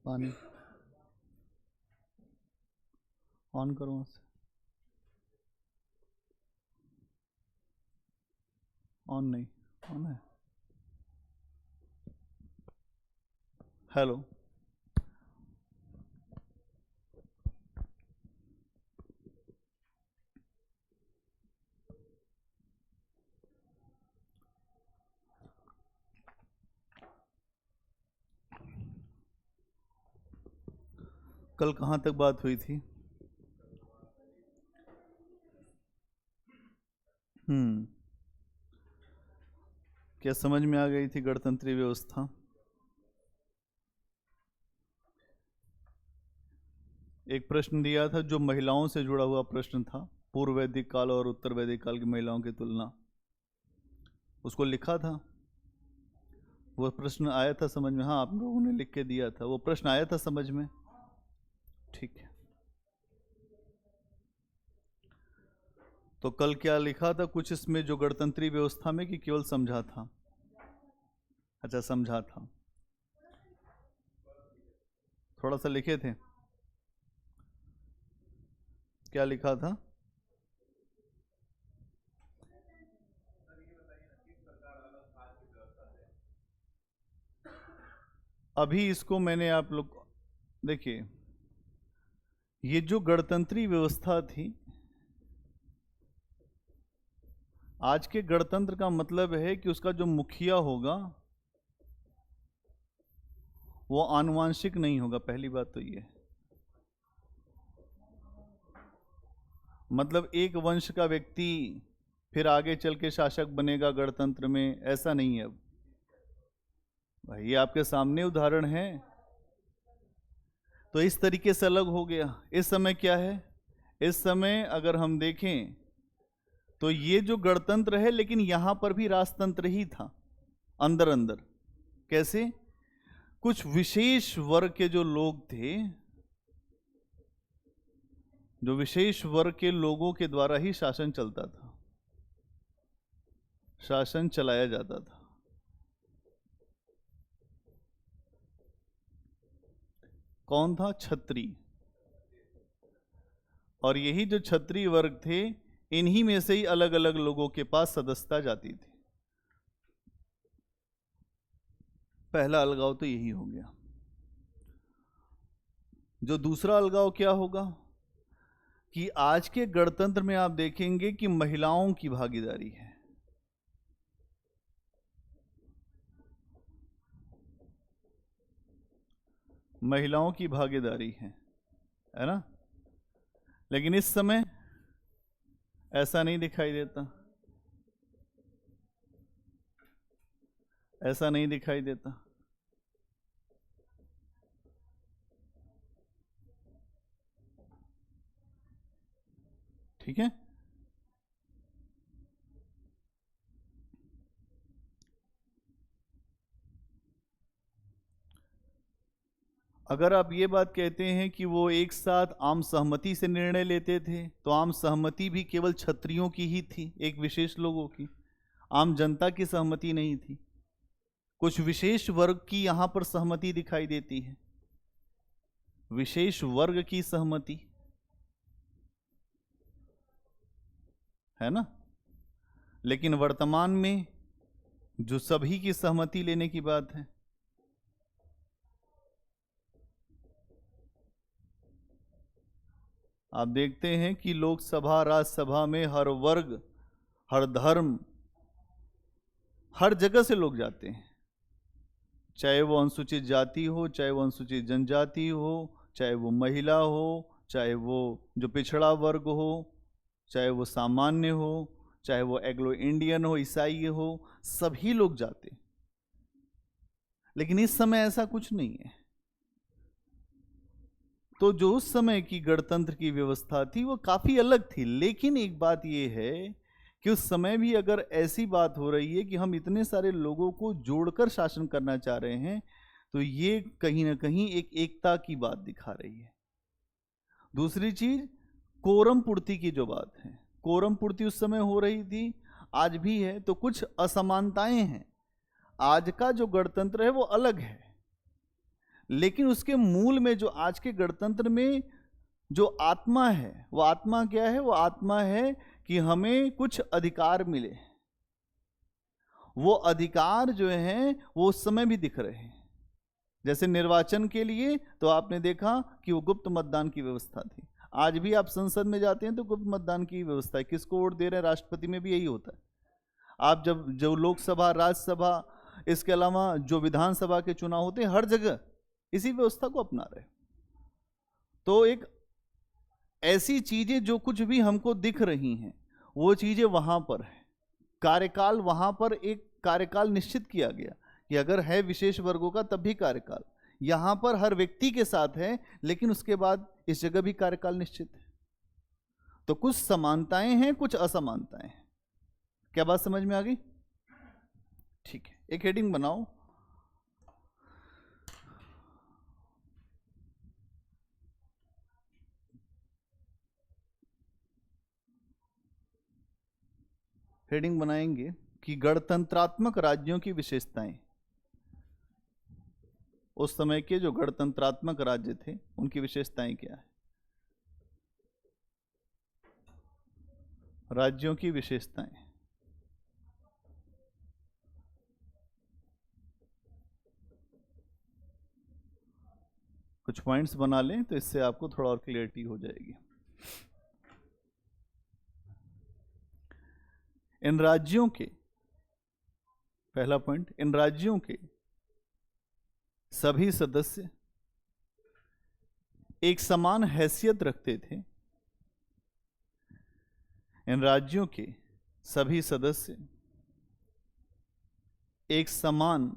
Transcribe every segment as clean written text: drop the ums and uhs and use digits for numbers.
पानी ऑन करो वहाँ से। ऑन नहीं, ऑन है। हेलो, कल कहाँ तक बात हुई थी? क्या समझ में आ गई थी गणतंत्रीय व्यवस्था? एक प्रश्न दिया था जो महिलाओं से जुड़ा हुआ प्रश्न था, पूर्व वैदिक काल और उत्तर वैदिक काल की महिलाओं की तुलना, उसको लिखा था। वो प्रश्न आया था समझ में? हाँ, आप लोगों ने लिख के दिया था, वो प्रश्न आया था समझ में? ठीक है। तो कल क्या लिखा था कुछ इसमें जो गणतंत्रीय व्यवस्था में, कि केवल समझा था? अच्छा, समझा था, थोड़ा सा लिखे थे। क्या लिखा था? अभी इसको मैंने आप लोग देखिए, ये जो गणतंत्रीय व्यवस्था थी, आज के गणतंत्र का मतलब है कि उसका जो मुखिया होगा वो आनुवांशिक नहीं होगा। पहली बात तो ये, मतलब एक वंश का व्यक्ति फिर आगे चल के शासक बनेगा गणतंत्र में, ऐसा नहीं है। अब भाई ये आपके सामने उदाहरण है, तो इस तरीके से अलग हो गया। इस समय क्या है, इस समय अगर हम देखें तो ये जो गणतंत्र है, लेकिन यहां पर भी राजतंत्र ही था अंदर अंदर। कैसे? कुछ विशेष वर्ग के जो लोग थे, जो विशेष वर्ग के लोगों के द्वारा ही शासन चलता था, शासन चलाया जाता था। कौन था? क्षत्रिय। और यही जो क्षत्रिय वर्ग थे, इन्हीं में से ही अलग अलग लोगों के पास सदस्यता जाती थी। पहला अलगाव तो यही हो गया। जो दूसरा अलगाव क्या होगा, कि आज के गणतंत्र में आप देखेंगे कि महिलाओं की भागीदारी है। महिलाओं की भागीदारी है ना? लेकिन इस समय ऐसा नहीं दिखाई देता, ऐसा नहीं दिखाई देता। ठीक है। अगर आप ये बात कहते हैं कि वो एक साथ आम सहमति से निर्णय लेते थे, तो आम सहमति भी केवल क्षत्रियों की ही थी, एक विशेष लोगों की। आम जनता की सहमति नहीं थी। कुछ विशेष वर्ग की यहां पर सहमति दिखाई देती है, विशेष वर्ग की सहमति, है ना? लेकिन वर्तमान में जो सभी की सहमति लेने की बात है, आप देखते हैं कि लोकसभा राज्यसभा में हर वर्ग, हर धर्म, हर जगह से लोग जाते हैं। चाहे वो अनुसूचित जाति हो, चाहे वो अनुसूचित जनजाति हो, चाहे वो महिला हो, चाहे वो जो पिछड़ा वर्ग हो, चाहे वो सामान्य हो, चाहे वो एग्लो इंडियन हो, ईसाई हो, सभी लोग जाते। लेकिन इस समय ऐसा कुछ नहीं है। तो जो उस समय की गणतंत्र की व्यवस्था थी वो काफी अलग थी। लेकिन एक बात यह है कि उस समय भी अगर ऐसी बात हो रही है कि हम इतने सारे लोगों को जोड़कर शासन करना चाह रहे हैं, तो ये कहीं ना कहीं एक एकता की बात दिखा रही है। दूसरी चीज, कोरम पूर्ति की जो बात है, कोरम पूर्ति उस समय हो रही थी, आज भी है, तो कुछ असमानताएं हैं। आज का जो गणतंत्र है वो अलग है, लेकिन उसके मूल में जो आज के गणतंत्र में जो आत्मा है, वो आत्मा क्या है? वो आत्मा है कि हमें कुछ अधिकार मिले। वो अधिकार जो हैं वो उस समय भी दिख रहे हैं। जैसे निर्वाचन के लिए तो आपने देखा कि वो गुप्त मतदान की व्यवस्था थी। आज भी आप संसद में जाते हैं तो गुप्त मतदान की व्यवस्था है। किसको वोट दे रहे हैं? राष्ट्रपति में भी यही होता है। आप जब जो लोकसभा, राज्यसभा, इसके अलावा जो विधानसभा के चुनाव होते हैं, हर जगह इसी व्यवस्था को अपना रहे। तो एक ऐसी चीजें जो कुछ भी हमको दिख रही हैं वो चीजें वहां पर है। कार्यकाल वहां पर एक कार्यकाल निश्चित किया गया कि अगर है विशेष वर्गों का तब भी कार्यकाल, यहां पर हर व्यक्ति के साथ है, लेकिन उसके बाद इस जगह भी कार्यकाल निश्चित है। तो कुछ समानताएं हैं, कुछ असमानताएं हैं। क्या बात समझ में आ गई? ठीक है, एक हेडिंग बनाओ। हेडिंग बनाएंगे कि गणतंत्रात्मक राज्यों की विशेषताएं। उस समय के जो गणतंत्रात्मक राज्य थे उनकी विशेषताएं क्या है? राज्यों की विशेषताएं। कुछ पॉइंट्स बना लें तो इससे आपको थोड़ा और क्लियरिटी हो जाएगी। इन राज्यों के, पहला पॉइंट, इन राज्यों के सभी सदस्य एक समान हैसियत रखते थे। इन राज्यों के सभी सदस्य एक समान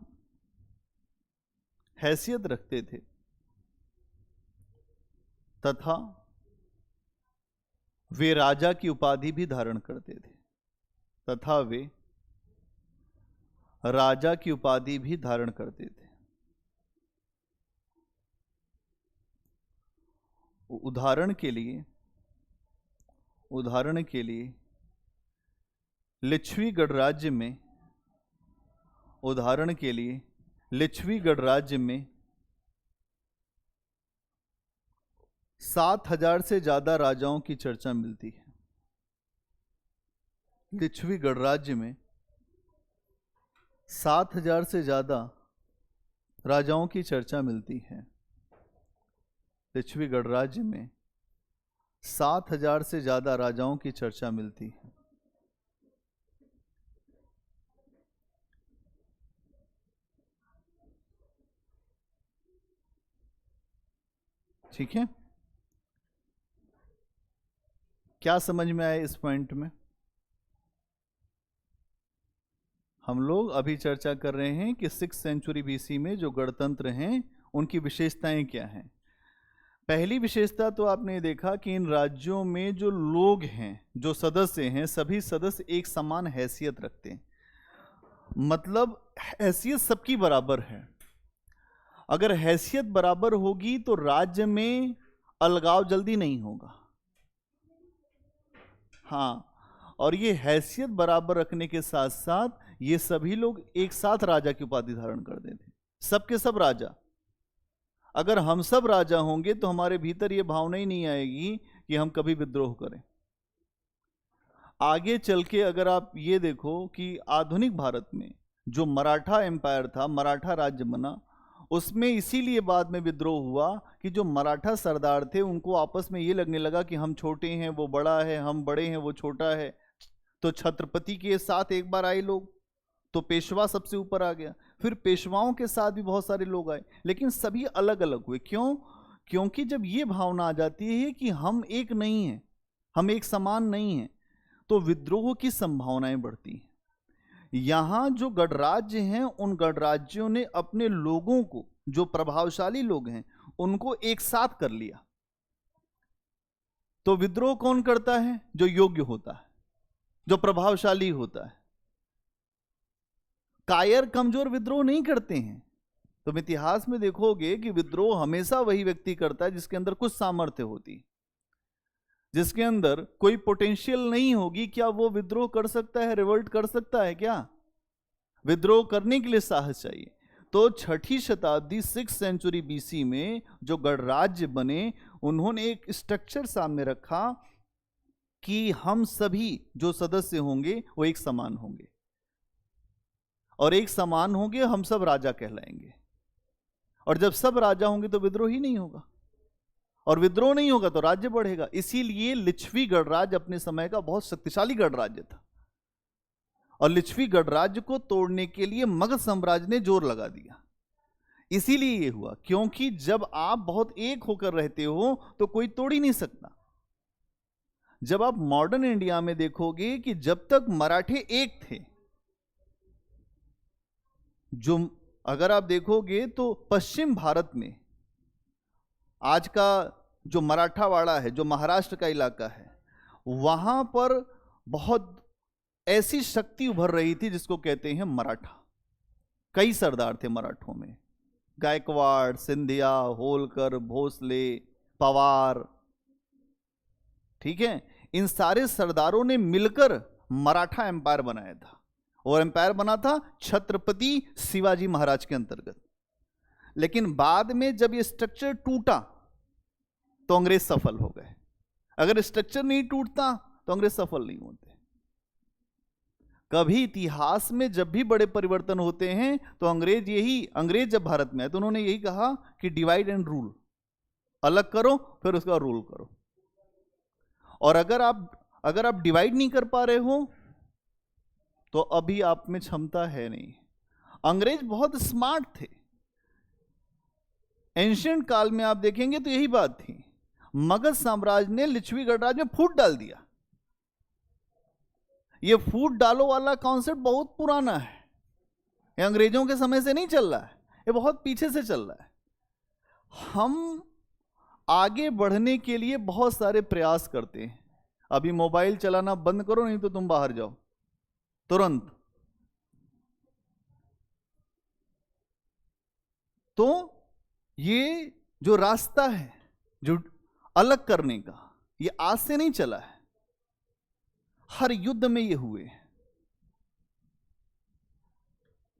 हैसियत रखते थे तथा वे राजा की उपाधि भी धारण करते थे। तथा वे राजा की उपाधि भी धारण करते थे। उदाहरण के लिए लिच्छवी गणराज्य में, उदाहरण के लिए लिच्छवी गणराज्य में 7,000 से ज्यादा राजाओं की चर्चा मिलती है। लिच्छवी गणराज्य में 7,000 से ज्यादा राजाओं की चर्चा मिलती है। लिच्छवी गणराज्य में 7,000 से ज्यादा राजाओं की चर्चा मिलती है। ठीक है, क्या समझ में आया इस पॉइंट में? हम लोग अभी चर्चा कर रहे हैं कि 6th सेंचुरी BC में जो गणतंत्र हैं उनकी विशेषताएं क्या हैं। पहली विशेषता तो आपने देखा कि इन राज्यों में जो लोग हैं, जो सदस्य हैं, सभी सदस्य एक समान हैसियत रखते हैं। मतलब हैसियत सबकी बराबर है। अगर हैसियत बराबर होगी तो राज्य में अलगाव जल्दी नहीं होगा। हाँ, और ये हैसियत बराबर रखने के साथ साथ ये सभी लोग एक साथ राजा की उपाधि धारण करते थे, सबके सब राजा। अगर हम सब राजा होंगे तो हमारे भीतर ये भावना ही नहीं आएगी कि हम कभी विद्रोह करें। आगे चल के अगर आप ये देखो कि आधुनिक भारत में जो मराठा एम्पायर था, मराठा राज्य बना, उसमें इसीलिए बाद में विद्रोह हुआ कि जो मराठा सरदार थे उनको आपस में ये लगने लगा कि हम छोटे हैं वो बड़ा है, हम बड़े हैं वो छोटा है। तो छत्रपति के साथ एक बार आए लोग, तो पेशवा सबसे ऊपर आ गया। फिर पेशवाओं के साथ भी बहुत सारे लोग आए, लेकिन सभी अलग अलग हुए। क्यों? क्योंकि जब ये भावना आ जाती है कि हम एक नहीं हैं, हम एक समान नहीं हैं, तो विद्रोह की संभावनाएं बढ़ती हैं। यहां जो गणराज्य हैं उन गणराज्यों ने अपने लोगों को, जो प्रभावशाली लोग हैं, उनको एक साथ कर लिया। तो विद्रोह कौन करता है? जो योग्य होता है, जो प्रभावशाली होता है। कायर कमजोर विद्रोह नहीं करते हैं। तुम इतिहास में देखोगे कि विद्रोह हमेशा वही व्यक्ति करता है जिसके अंदर कुछ सामर्थ्य होती, जिसके अंदर कोई पोटेंशियल नहीं होगी। क्या वो विद्रोह कर सकता है, रिवोल्ट कर सकता है? क्या विद्रोह करने के लिए साहस चाहिए। तो छठी शताब्दी 6th सेंचुरी बीसी में जो गणराज्य बने, उन्होंने एक स्ट्रक्चर सामने रखा कि हम सभी जो सदस्य होंगे वो एक समान होंगे, और एक समान होंगे हम सब राजा कहलाएंगे, और जब सब राजा होंगे तो विद्रोह ही नहीं होगा, और विद्रोह नहीं होगा तो राज्य बढ़ेगा। इसीलिए लिच्छवी गणराज्य अपने समय का बहुत शक्तिशाली गणराज्य था, और लिच्छवी गणराज्य को तोड़ने के लिए मगध साम्राज्य ने जोर लगा दिया। इसीलिए ये हुआ, क्योंकि जब आप बहुत एक होकर रहते हो तो कोई तोड़ ही नहीं सकता। जब आप मॉडर्न इंडिया में देखोगे कि जब तक मराठे एक थे, जो अगर आप देखोगे तो पश्चिम भारत में आज का जो मराठावाड़ा है, जो महाराष्ट्र का इलाका है, वहां पर बहुत ऐसी शक्ति उभर रही थी जिसको कहते हैं मराठा। कई सरदार थे मराठों में, गायकवाड़, सिंधिया, होलकर, भोसले, पवार, ठीक है। इन सारे सरदारों ने मिलकर मराठा एम्पायर बनाया था, और एम्पायर बना था छत्रपति शिवाजी महाराज के अंतर्गत। लेकिन बाद में जब ये स्ट्रक्चर टूटा तो अंग्रेज सफल हो गए। अगर स्ट्रक्चर नहीं टूटता तो अंग्रेज सफल नहीं होते। कभी इतिहास में जब भी बड़े परिवर्तन होते हैं तो अंग्रेज जब भारत में आए तो उन्होंने यही कहा कि डिवाइड एंड रूल, अलग करो फिर उसका रूल करो। और अगर आप डिवाइड नहीं कर पा रहे हो तो अभी आप में क्षमता है नहीं। अंग्रेज बहुत स्मार्ट थे। एंशिएंट काल में आप देखेंगे तो यही बात थी। मगध साम्राज्य ने लिच्छवी गणराज्य में फूट डाल दिया। ये फूट डालो वाला कॉन्सेप्ट बहुत पुराना है, ये अंग्रेजों के समय से नहीं चल रहा है, ये बहुत पीछे से चल रहा है। हम आगे बढ़ने के लिए बहुत सारे प्रयास करते हैं। अभी मोबाइल चलाना बंद करो, नहीं तो तुम बाहर जाओ तुरंत। तो ये जो रास्ता है जो अलग करने का, ये आज से नहीं चला है, हर युद्ध में ये हुए।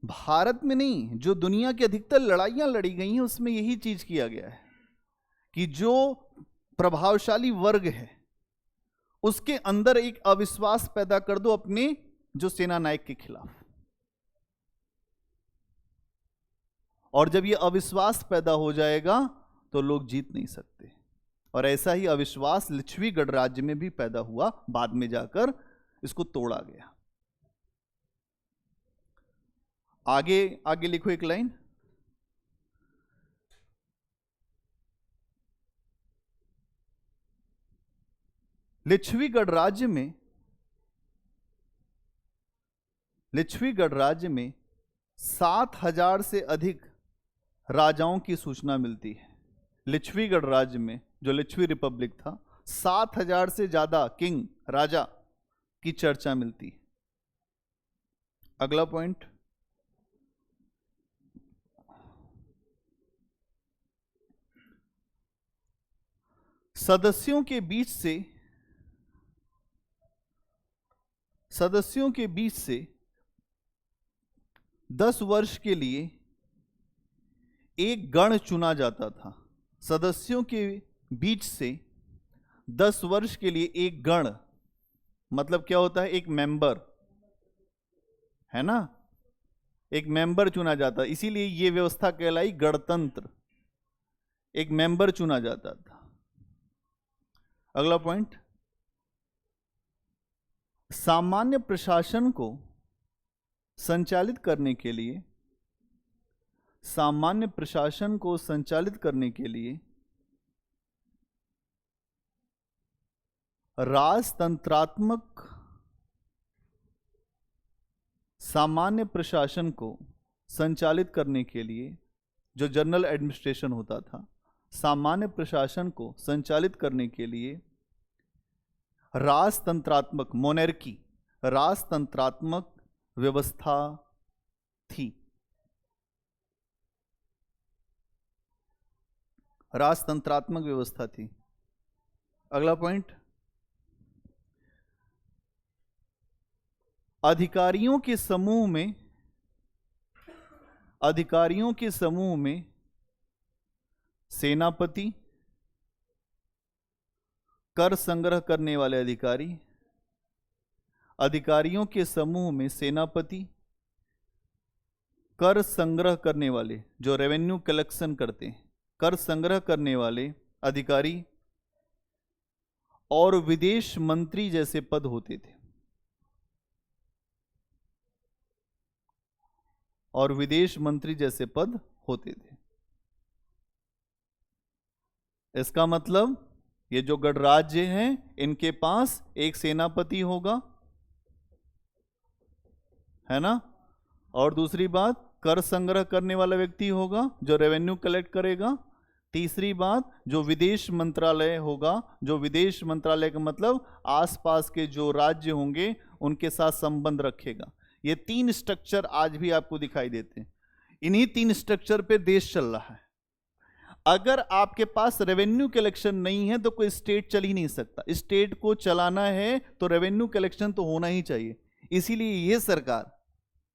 भारत में नहीं, जो दुनिया की अधिकतर लड़ाइयां लड़ी गई हैं उसमें यही चीज किया गया है कि जो प्रभावशाली वर्ग है उसके अंदर एक अविश्वास पैदा कर दो अपने जो सेना नायक के खिलाफ, और जब ये अविश्वास पैदा हो जाएगा तो लोग जीत नहीं सकते। और ऐसा ही अविश्वास लिच्छवी गणराज्य में भी पैदा हुआ, बाद में जाकर इसको तोड़ा गया। आगे आगे लिखो एक लाइन। लिच्छवी गणराज्य में 7,000 से अधिक राजाओं की सूचना मिलती है। लिच्छवी गणराज्य में, जो लिच्छवी रिपब्लिक था, 7,000 से ज्यादा किंग, राजा की चर्चा मिलती है। अगला पॉइंट, सदस्यों के बीच से 10 वर्ष के लिए एक गण चुना जाता था। सदस्यों के बीच से 10 वर्ष के लिए एक गण, मतलब क्या होता है, एक मेंबर, है ना, एक मेंबर चुना जाता। इसीलिए ये व्यवस्था कहलाई गणतंत्र। एक मेंबर चुना जाता था। अगला पॉइंट, सामान्य प्रशासन को संचालित करने के लिए सामान्य प्रशासन को संचालित करने के लिए जो जनरल एडमिनिस्ट्रेशन होता था, सामान्य प्रशासन को संचालित करने के लिए राजतंत्रात्मक, मोनेर्की, राजतंत्रात्मक व्यवस्था थी। राजतंत्रात्मक व्यवस्था थी। अगला पॉइंट, अधिकारियों के समूह में अधिकारियों के समूह में सेनापति, कर संग्रह करने वाले अधिकारी, अधिकारियों के समूह में सेनापति, कर संग्रह करने वाले जो रेवेन्यू कलेक्शन करते हैं, कर संग्रह करने वाले अधिकारी और विदेश मंत्री जैसे पद होते थे। और विदेश मंत्री जैसे पद होते थे। इसका मतलब ये जो गणराज्य हैं इनके पास एक सेनापति होगा, है ना, और दूसरी बात कर संग्रह करने वाला व्यक्ति होगा जो रेवेन्यू कलेक्ट करेगा। तीसरी बात जो विदेश मंत्रालय होगा, जो विदेश मंत्रालय का मतलब आसपास के जो राज्य होंगे उनके साथ संबंध रखेगा। ये तीन स्ट्रक्चर आज भी आपको दिखाई देते हैं। इन्हीं तीन स्ट्रक्चर पे देश चल रहा है। अगर आपके पास रेवेन्यू कलेक्शन नहीं है तो कोई स्टेट चल ही नहीं सकता। स्टेट को चलाना है तो रेवेन्यू कलेक्शन तो होना ही चाहिए। इसीलिए ये सरकार,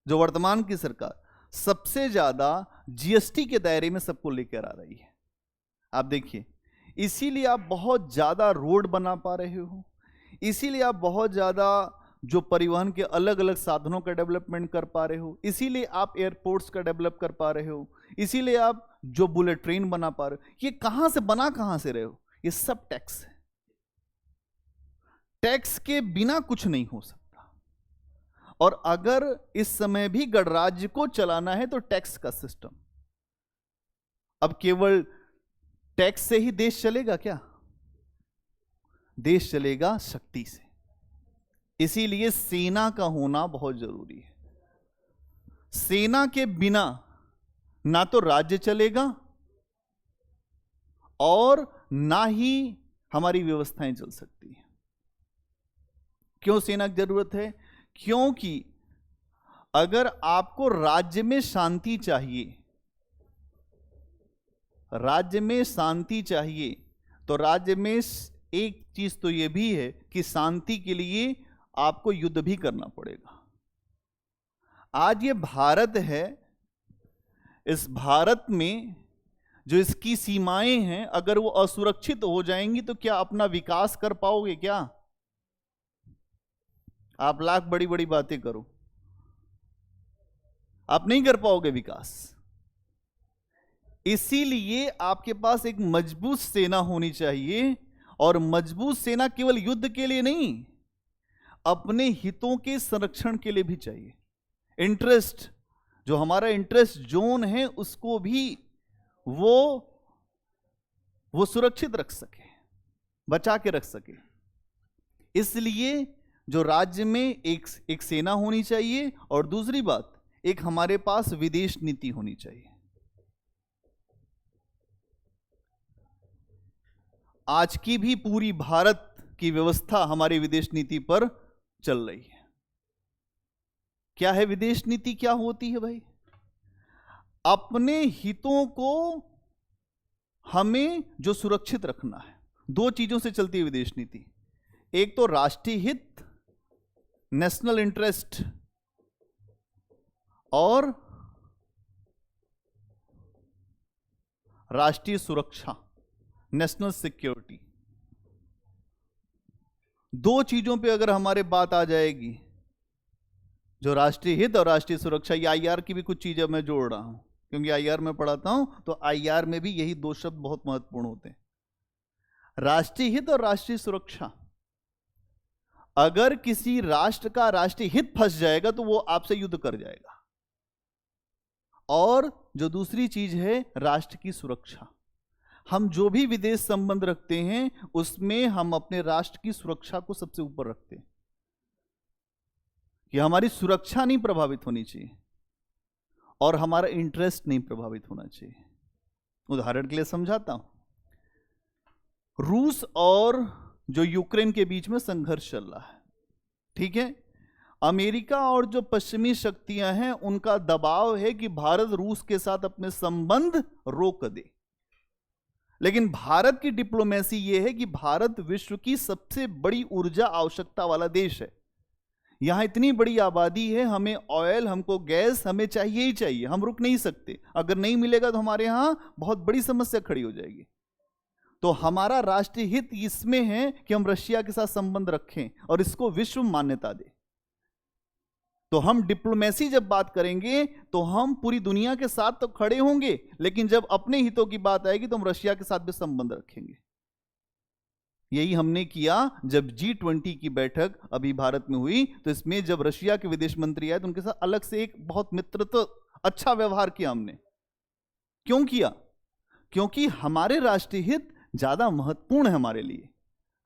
जो वर्तमान की सरकार, सबसे ज्यादा जीएसटी के दायरे में सबको लेकर आ रही है। आप देखिए, इसीलिए आप बहुत ज्यादा रोड बना पा रहे हो, इसीलिए आप बहुत ज्यादा जो परिवहन के अलग अलग साधनों का डेवलपमेंट कर पा रहे हो, इसीलिए आप एयरपोर्ट्स का डेवलप कर पा रहे हो, इसीलिए आप जो बुलेट ट्रेन बना पा रहे हो। ये कहां से बना, कहां से रहे हो? ये सब टैक्स है। टैक्स के बिना कुछ नहीं हो सकता। और अगर इस समय भी गणराज्य को चलाना है तो टैक्स का सिस्टम। अब केवल टैक्स से ही देश चलेगा क्या? देश चलेगा शक्ति से। इसीलिए सेना का होना बहुत जरूरी है। सेना के बिना ना तो राज्य चलेगा और ना ही हमारी व्यवस्थाएं चल सकती हैं। क्यों सेना की जरूरत है? क्योंकि अगर आपको राज्य में शांति चाहिए, राज्य में शांति चाहिए, तो राज्य में एक चीज तो यह भी है कि शांति के लिए आपको युद्ध भी करना पड़ेगा। आज ये भारत है, इस भारत में जो इसकी सीमाएं हैं, अगर वो असुरक्षित हो जाएंगी तो क्या अपना विकास कर पाओगे? क्या आप लाख बड़ी बड़ी बातें करो, आप नहीं कर पाओगे विकास। इसीलिए आपके पास एक मजबूत सेना होनी चाहिए। और मजबूत सेना केवल युद्ध के लिए नहीं, अपने हितों के संरक्षण के लिए भी चाहिए। इंटरेस्ट, जो हमारा इंटरेस्ट जोन है, उसको भी वो सुरक्षित रख सके, बचा के रख सके। इसलिए जो राज्य में एक सेना होनी चाहिए, और दूसरी बात, एक हमारे पास विदेश नीति होनी चाहिए। आज की भी पूरी भारत की व्यवस्था हमारी विदेश नीति पर चल रही है। क्या है विदेश नीति? क्या होती है भाई? अपने हितों को हमें जो सुरक्षित रखना है। दो चीजों से चलती है विदेश नीति। एक तो राष्ट्रीय हित, नेशनल इंटरेस्ट, और राष्ट्रीय सुरक्षा, नेशनल सिक्योरिटी। दो चीजों पे अगर हमारे बात आ जाएगी, जो राष्ट्रीय हित और राष्ट्रीय सुरक्षा, ये आईआर की भी कुछ चीजें मैं जोड़ रहा हूं क्योंकि आईआर में पढ़ाता हूं, तो आईआर में भी यही दो शब्द बहुत महत्वपूर्ण होते हैं, राष्ट्रीय हित और राष्ट्रीय सुरक्षा। अगर किसी राष्ट्र का राष्ट्रीय हित फंस जाएगा तो वो आपसे युद्ध कर जाएगा। और जो दूसरी चीज है राष्ट्र की सुरक्षा। हम जो भी विदेश संबंध रखते हैं उसमें हम अपने राष्ट्र की सुरक्षा को सबसे ऊपर रखते हैं कि हमारी सुरक्षा नहीं प्रभावित होनी चाहिए और हमारा इंटरेस्ट नहीं प्रभावित होना चाहिए। उदाहरण के लिए समझाता हूं, रूस और जो यूक्रेन के बीच में संघर्ष चल रहा है, ठीक है। अमेरिका और जो पश्चिमी शक्तियां हैं उनका दबाव है कि भारत रूस के साथ अपने संबंध रोक दे। लेकिन भारत की डिप्लोमेसी यह है कि भारत विश्व की सबसे बड़ी ऊर्जा आवश्यकता वाला देश है। यहां इतनी बड़ी आबादी है, हमें ऑयल, हमको गैस, हमें चाहिए ही चाहिए, हम रुक नहीं सकते। अगर नहीं मिलेगा तो हमारे यहां बहुत बड़ी समस्या खड़ी हो जाएगी। तो हमारा राष्ट्रीय हित इसमें है कि हम रशिया के साथ संबंध रखें और इसको विश्व मान्यता दें। तो हम डिप्लोमेसी जब बात करेंगे तो हम पूरी दुनिया के साथ तो खड़े होंगे, लेकिन जब अपने हितों की बात आएगी तो हम रशिया के साथ भी संबंध रखेंगे। यही हमने किया जब G20 की बैठक अभी भारत में हुई, तो इसमें जब रशिया के विदेश मंत्री आए तो उनके साथ अलग से एक बहुत मित्रता, अच्छा व्यवहार किया हमने। क्यों किया? क्योंकि हमारे राष्ट्रीय हित ज्यादा महत्वपूर्ण है हमारे लिए।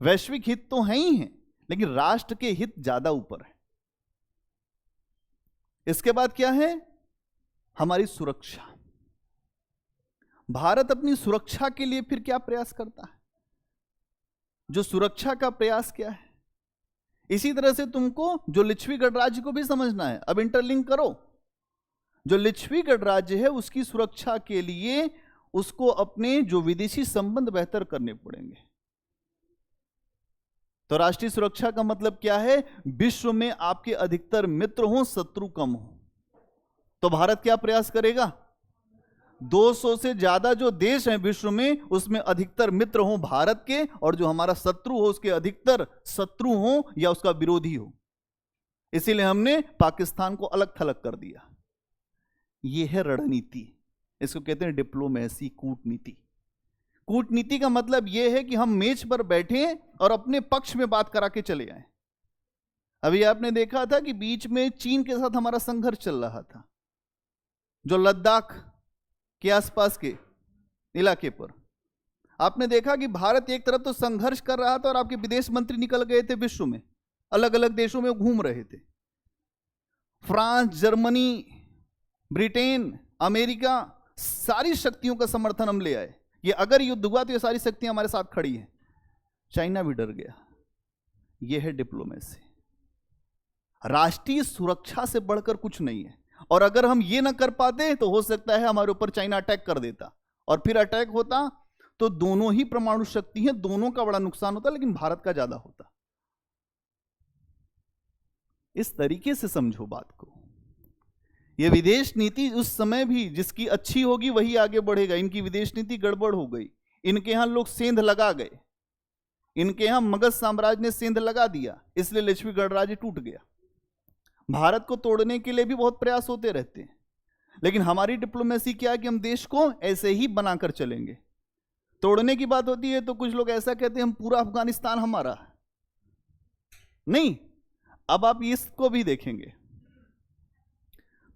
वैश्विक हित तो है ही है, लेकिन राष्ट्र के हित ज्यादा ऊपर है। इसके बाद क्या है? हमारी सुरक्षा। भारत अपनी सुरक्षा के लिए फिर क्या प्रयास करता है? जो सुरक्षा का प्रयास क्या है, इसी तरह से तुमको जो लिच्छवी गणराज्य को भी समझना है। अब इंटरलिंक करो। जो लिच्छवी गणराज्य है उसकी सुरक्षा के लिए उसको अपने जो विदेशी संबंध बेहतर करने पड़ेंगे। तो राष्ट्रीय सुरक्षा का मतलब क्या है? विश्व में आपके अधिकतर मित्र हो, शत्रु कम हो। तो भारत क्या प्रयास करेगा? 200 से ज्यादा जो देश हैं विश्व में, उसमें अधिकतर मित्र हो भारत के, और जो हमारा शत्रु हो उसके अधिकतर शत्रु हो या उसका विरोधी हो। इसीलिए हमने पाकिस्तान को अलग थलग कर दिया। यह है रणनीति, इसको कहते हैं डिप्लोमेसी, कूटनीति। कूटनीति का मतलब यह है कि हम मेज पर बैठे और अपने पक्ष में बात करा के चले आए। अभी आपने देखा था कि बीच में चीन के साथ हमारा संघर्ष चल रहा था, जो लद्दाख के आसपास के इलाके पर। आपने देखा कि भारत एक तरफ तो संघर्ष कर रहा था और आपके विदेश मंत्री निकल गए थे विश्व में, अलग अलग देशों में घूम रहे थे। फ्रांस, जर्मनी, ब्रिटेन, अमेरिका, सारी शक्तियों का समर्थन हम ले आए। ये अगर युद्ध हुआ तो ये सारी शक्तियां हमारे साथ खड़ी हैं। चाइना भी डर गया। यह है डिप्लोमेसी। राष्ट्रीय सुरक्षा से बढ़कर कुछ नहीं है। और अगर हम ये ना कर पाते तो हो सकता है हमारे ऊपर चाइना अटैक कर देता, और फिर अटैक होता तो दोनों ही परमाणु शक्ति हैं, दोनों का बड़ा नुकसान होता, लेकिन भारत का ज्यादा होता। इस तरीके से समझो बात को। यह विदेश नीति उस समय भी जिसकी अच्छी होगी वही आगे बढ़ेगा। इनकी विदेश नीति गड़बड़ हो गई। इनके यहां लोग सेंध लगा गए, इनके यहां मगध साम्राज्य ने सेंध लगा दिया, इसलिए लिच्छवी गणराज्य टूट गया। भारत को तोड़ने के लिए भी बहुत प्रयास होते रहते हैं, लेकिन हमारी डिप्लोमेसी क्या है कि हम देश को ऐसे ही बनाकर चलेंगे। तोड़ने की बात होती है तो कुछ लोग ऐसा कहते हैं हम पूरा अफगानिस्तान हमारा है। नहीं, अब आप इसको भी देखेंगे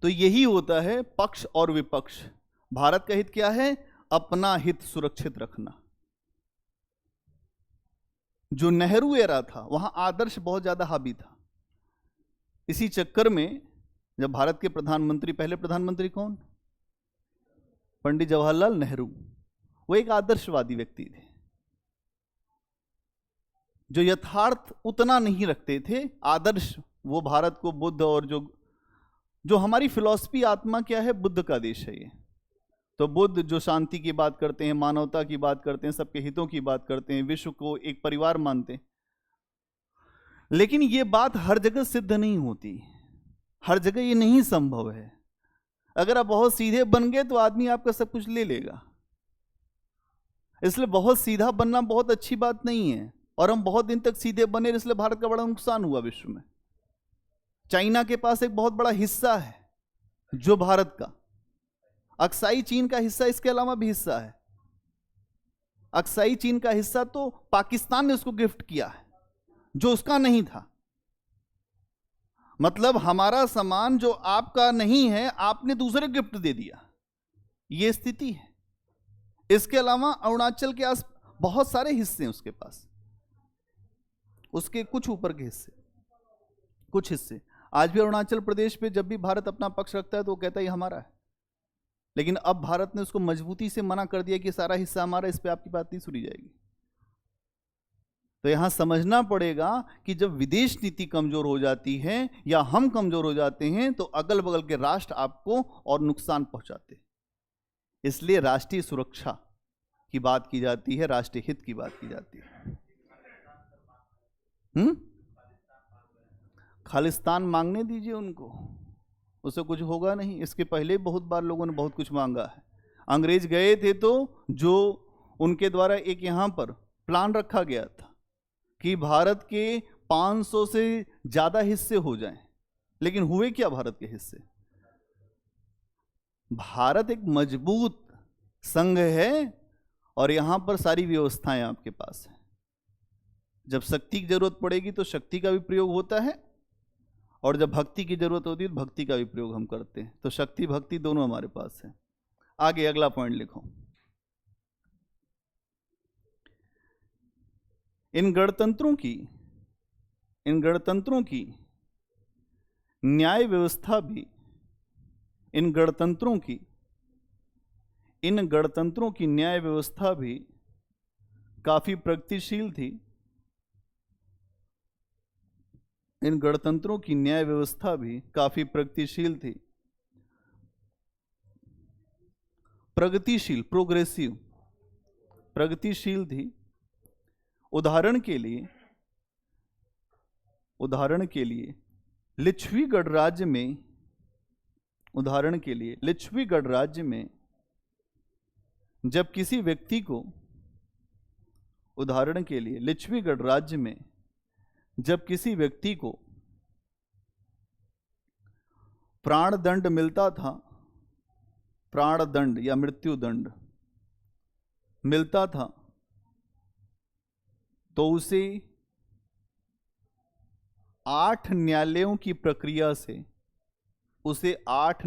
तो यही होता है पक्ष और विपक्ष। भारत का हित क्या है? अपना हित सुरक्षित रखना। जो नेहरू एरा था वहां आदर्श बहुत ज्यादा हावी था। इसी चक्कर में जब भारत के प्रधानमंत्री, पहले प्रधानमंत्री कौन? पंडित जवाहरलाल नेहरू। वो एक आदर्शवादी व्यक्ति थे, जो यथार्थ उतना नहीं रखते थे। आदर्श वो भारत को बुद्ध और जो हमारी फिलॉसफी आत्मा क्या है, बुद्ध का देश है ये। तो बुद्ध जो शांति की बात करते हैं, मानवता की बात करते हैं, सबके हितों की बात करते हैं, विश्व को एक परिवार मानते हैं। लेकिन ये बात हर जगह सिद्ध नहीं होती, हर जगह ये नहीं संभव है। अगर आप बहुत सीधे बन गए तो आदमी आपका सब कुछ ले लेगा। इसलिए बहुत सीधा बनना बहुत अच्छी बात नहीं है, और हम बहुत दिन तक सीधे बने, इसलिए भारत का बड़ा नुकसान हुआ विश्व में। चाइना के पास एक बहुत बड़ा हिस्सा है जो भारत का, अक्साई चीन का हिस्सा, इसके अलावा भी हिस्सा है। अक्साई चीन का हिस्सा तो पाकिस्तान ने उसको गिफ्ट किया है, जो उसका नहीं था। मतलब हमारा सामान जो आपका नहीं है, आपने दूसरे गिफ्ट दे दिया, यह स्थिति है। इसके अलावा अरुणाचल के आस बहुत सारे हिस्से हैं उसके पास, उसके कुछ ऊपर के हिस्से, कुछ हिस्से। आज भी अरुणाचल प्रदेश पे जब भी भारत अपना पक्ष रखता है तो वो कहता है ये हमारा है, लेकिन अब भारत ने उसको मजबूती से मना कर दिया कि सारा हिस्सा हमारा, इस पे आपकी बात नहीं सुनी जाएगी। तो यहां समझना पड़ेगा कि जब विदेश नीति कमजोर हो जाती है या हम कमजोर हो जाते हैं तो अगल बगल के राष्ट्र आपको और नुकसान पहुंचाते हैं। इसलिए राष्ट्रीय सुरक्षा की बात की जाती है, राष्ट्रीय हित की बात की जाती है। खालिस्तान मांगने दीजिए उनको, उससे कुछ होगा नहीं। इसके पहले बहुत बार लोगों ने बहुत कुछ मांगा है। अंग्रेज गए थे तो जो उनके द्वारा एक यहाँ पर प्लान रखा गया था कि भारत के 500 से ज़्यादा हिस्से हो जाएं, लेकिन हुए क्या भारत के हिस्से? भारत एक मजबूत संघ है और यहाँ पर सारी व्यवस्थाएं आपके पास है। जब शक्ति की जरूरत पड़ेगी तो शक्ति का भी प्रयोग होता है, और जब भक्ति की जरूरत होती है तो भक्ति का भी प्रयोग हम करते हैं। तो शक्ति भक्ति दोनों हमारे पास है। आगे अगला पॉइंट लिखो। इन गणतंत्रों की न्याय व्यवस्था भी इन गणतंत्रों की न्याय व्यवस्था भी काफी प्रगतिशील थी। इन गणतंत्रों की न्याय व्यवस्था भी काफी प्रगतिशील थी। प्रगतिशील, प्रोग्रेसिव, प्रगतिशील थी। उदाहरण के लिए लिच्छवीगढ़ राज्य में जब किसी व्यक्ति को प्राणदंड मिलता था, प्राणदंड या मृत्युदंड मिलता था, तो उसे 8 न्यायालयों की प्रक्रिया से 8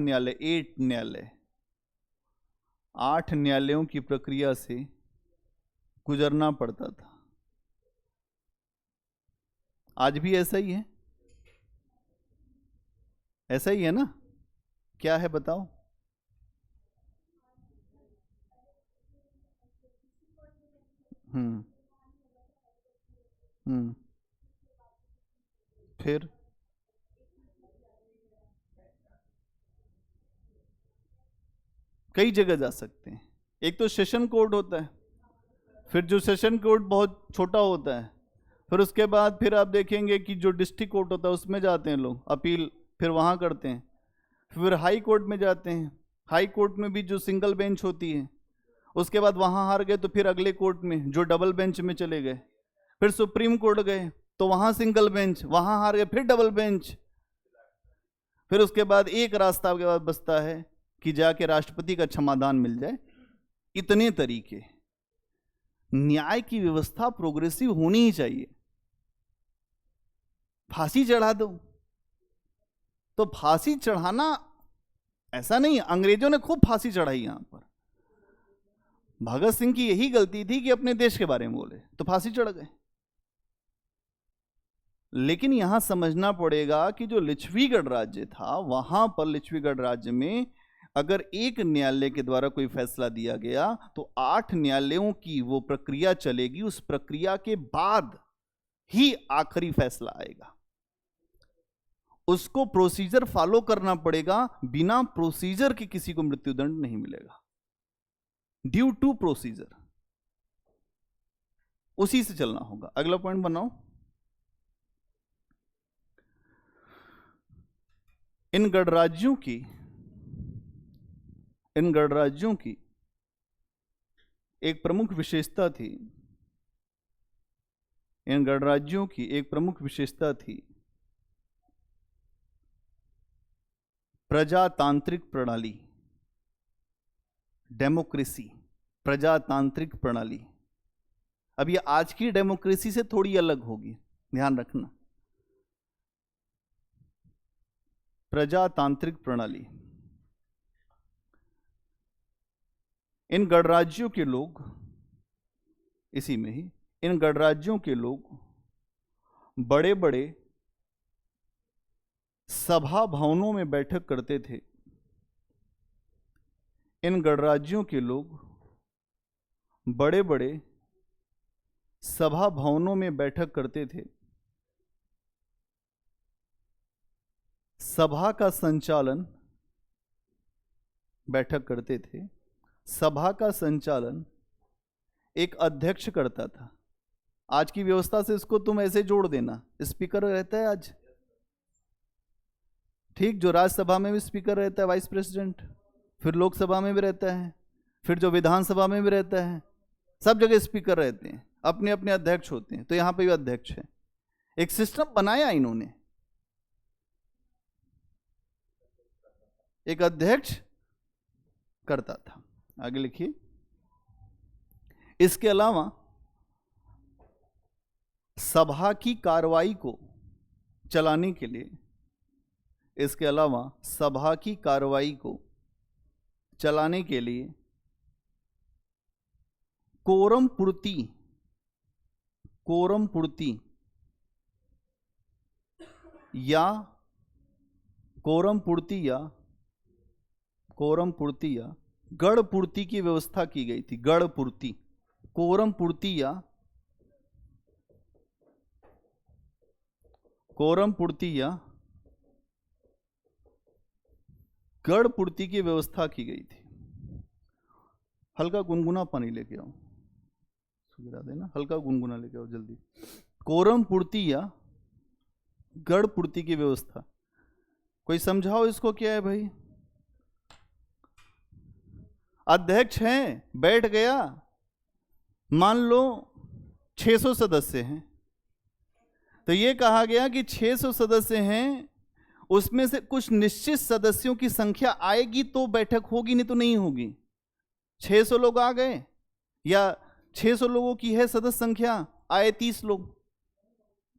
न्यायालयों की प्रक्रिया से गुजरना पड़ता था। आज भी ऐसा ही है? ऐसा ही है ना? क्या है बताओ? फिर कई जगह जा सकते हैं। एक तो सेशन कोर्ट होता है, फिर जो सेशन कोर्ट बहुत छोटा होता है, फिर उसके बाद फिर आप देखेंगे कि जो डिस्ट्रिक्ट कोर्ट होता है उसमें जाते हैं लोग, अपील फिर वहाँ करते हैं। फिर हाई कोर्ट में जाते हैं, हाई कोर्ट में भी जो सिंगल बेंच होती है, उसके बाद वहाँ हार गए तो फिर अगले कोर्ट में जो डबल बेंच में चले गए। फिर सुप्रीम कोर्ट गए तो वहाँ सिंगल बेंच, वहाँ हार गए फिर डबल बेंच। फिर उसके बाद एक रास्ता आपके पास बचता है कि जाके राष्ट्रपति का क्षमादान मिल जाए। इतने तरीके। न्याय की व्यवस्था प्रोग्रेसिव होनी ही चाहिए। फांसी चढ़ा दो तो फांसी चढ़ाना ऐसा नहीं, अंग्रेजों ने खूब फांसी चढ़ाई यहां पर। भगत सिंह की यही गलती थी कि अपने देश के बारे में बोले तो फांसी चढ़ गए। लेकिन यहां समझना पड़ेगा कि जो लिच्छवीगढ़ राज्य था, वहां पर लिच्छवीगढ़ राज्य में अगर एक न्यायालय के द्वारा कोई फैसला दिया गया तो 8 न्यायालयों की वो प्रक्रिया चलेगी। उस प्रक्रिया के बाद ही आखिरी फैसला आएगा। उसको प्रोसीजर फॉलो करना पड़ेगा। बिना प्रोसीजर के किसी को मृत्युदंड नहीं मिलेगा। ड्यू टू प्रोसीजर, उसी से चलना होगा। अगला पॉइंट बनाओ। इन गणराज्यों की एक प्रमुख विशेषता थी। इन गणराज्यों की एक प्रमुख विशेषता थी प्रजातांत्रिक प्रणाली, डेमोक्रेसी, प्रजातांत्रिक प्रणाली। अब ये आज की डेमोक्रेसी से थोड़ी अलग होगी, ध्यान रखना। प्रजातांत्रिक प्रणाली। इन गणराज्यों के लोग, इसी में ही इन गणराज्यों के लोग बड़े बड़े सभा भवनों में बैठक करते थे। इन गणराज्यों के लोग बड़े बड़े सभा भवनों में बैठक करते थे। सभा का संचालन, बैठक करते थे, सभा का संचालन एक अध्यक्ष करता था। आज की व्यवस्था से इसको तुम ऐसे जोड़ देना, स्पीकर रहता है आज, ठीक, जो राज्यसभा में भी स्पीकर रहता है वाइस प्रेसिडेंट, फिर लोकसभा में भी रहता है, फिर जो विधानसभा में भी रहता है, सब जगह स्पीकर रहते हैं, अपने अपने अध्यक्ष होते हैं। तो यहां पे भी अध्यक्ष है। एक सिस्टम बनाया इन्होंने, एक अध्यक्ष करता था। आगे लिखिए। इसके अलावा सभा की कार्रवाई को चलाने के लिए, इसके अलावा सभा की कार्रवाई को चलाने के लिए कोरम पूर्ति या गढ़ पूर्ति की व्यवस्था की गई थी। गढ़ पूर्ति, कोरम पूर्ति या गढ़ पूर्ति की व्यवस्था की गई थी। हल्का गुनगुना पानी लेके आओ, गिरा देना, हल्का गुनगुना लेके आओ जल्दी। कोरम पूर्ति या गढ़ पूर्ति की व्यवस्था, कोई समझाओ इसको क्या है भाई। अध्यक्ष हैं, बैठ गया, मान लो 600 सदस्य हैं, तो ये कहा गया कि 600 सदस्य हैं, उसमें से कुछ निश्चित सदस्यों की संख्या आएगी तो बैठक होगी, नहीं तो नहीं होगी। 600 लोग आ गए या 600 लोगों की है सदस्य संख्या, आए 30 लोग,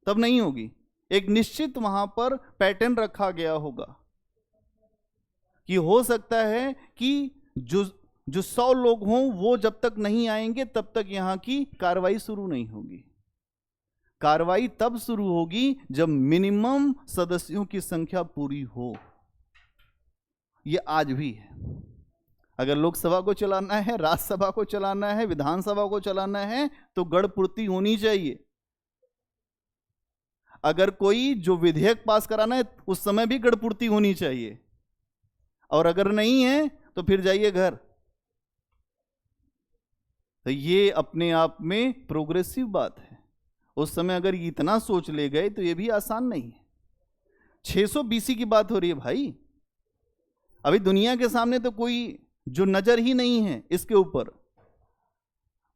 तब नहीं होगी। एक निश्चित वहां पर पैटर्न रखा गया होगा कि हो सकता है कि जो 100 लोग हों वो जब तक नहीं आएंगे तब तक यहां की कार्रवाई शुरू नहीं होगी। कार्रवाई तब शुरू होगी जब मिनिमम सदस्यों की संख्या पूरी हो। ये आज भी है। अगर लोकसभा को चलाना है, राज्यसभा को चलाना है, विधानसभा को चलाना है तो गढ़ पूर्ति होनी चाहिए। अगर कोई जो विधेयक पास कराना है उस समय भी गढ़ पूर्ति होनी चाहिए, और अगर नहीं है तो फिर जाइए घर। तो ये अपने आप में प्रोग्रेसिव बात है। उस समय अगर इतना सोच ले गए तो ये भी आसान नहीं है। 600 BC की बात हो रही है भाई। अभी दुनिया के सामने तो कोई जो नजर ही नहीं है इसके ऊपर।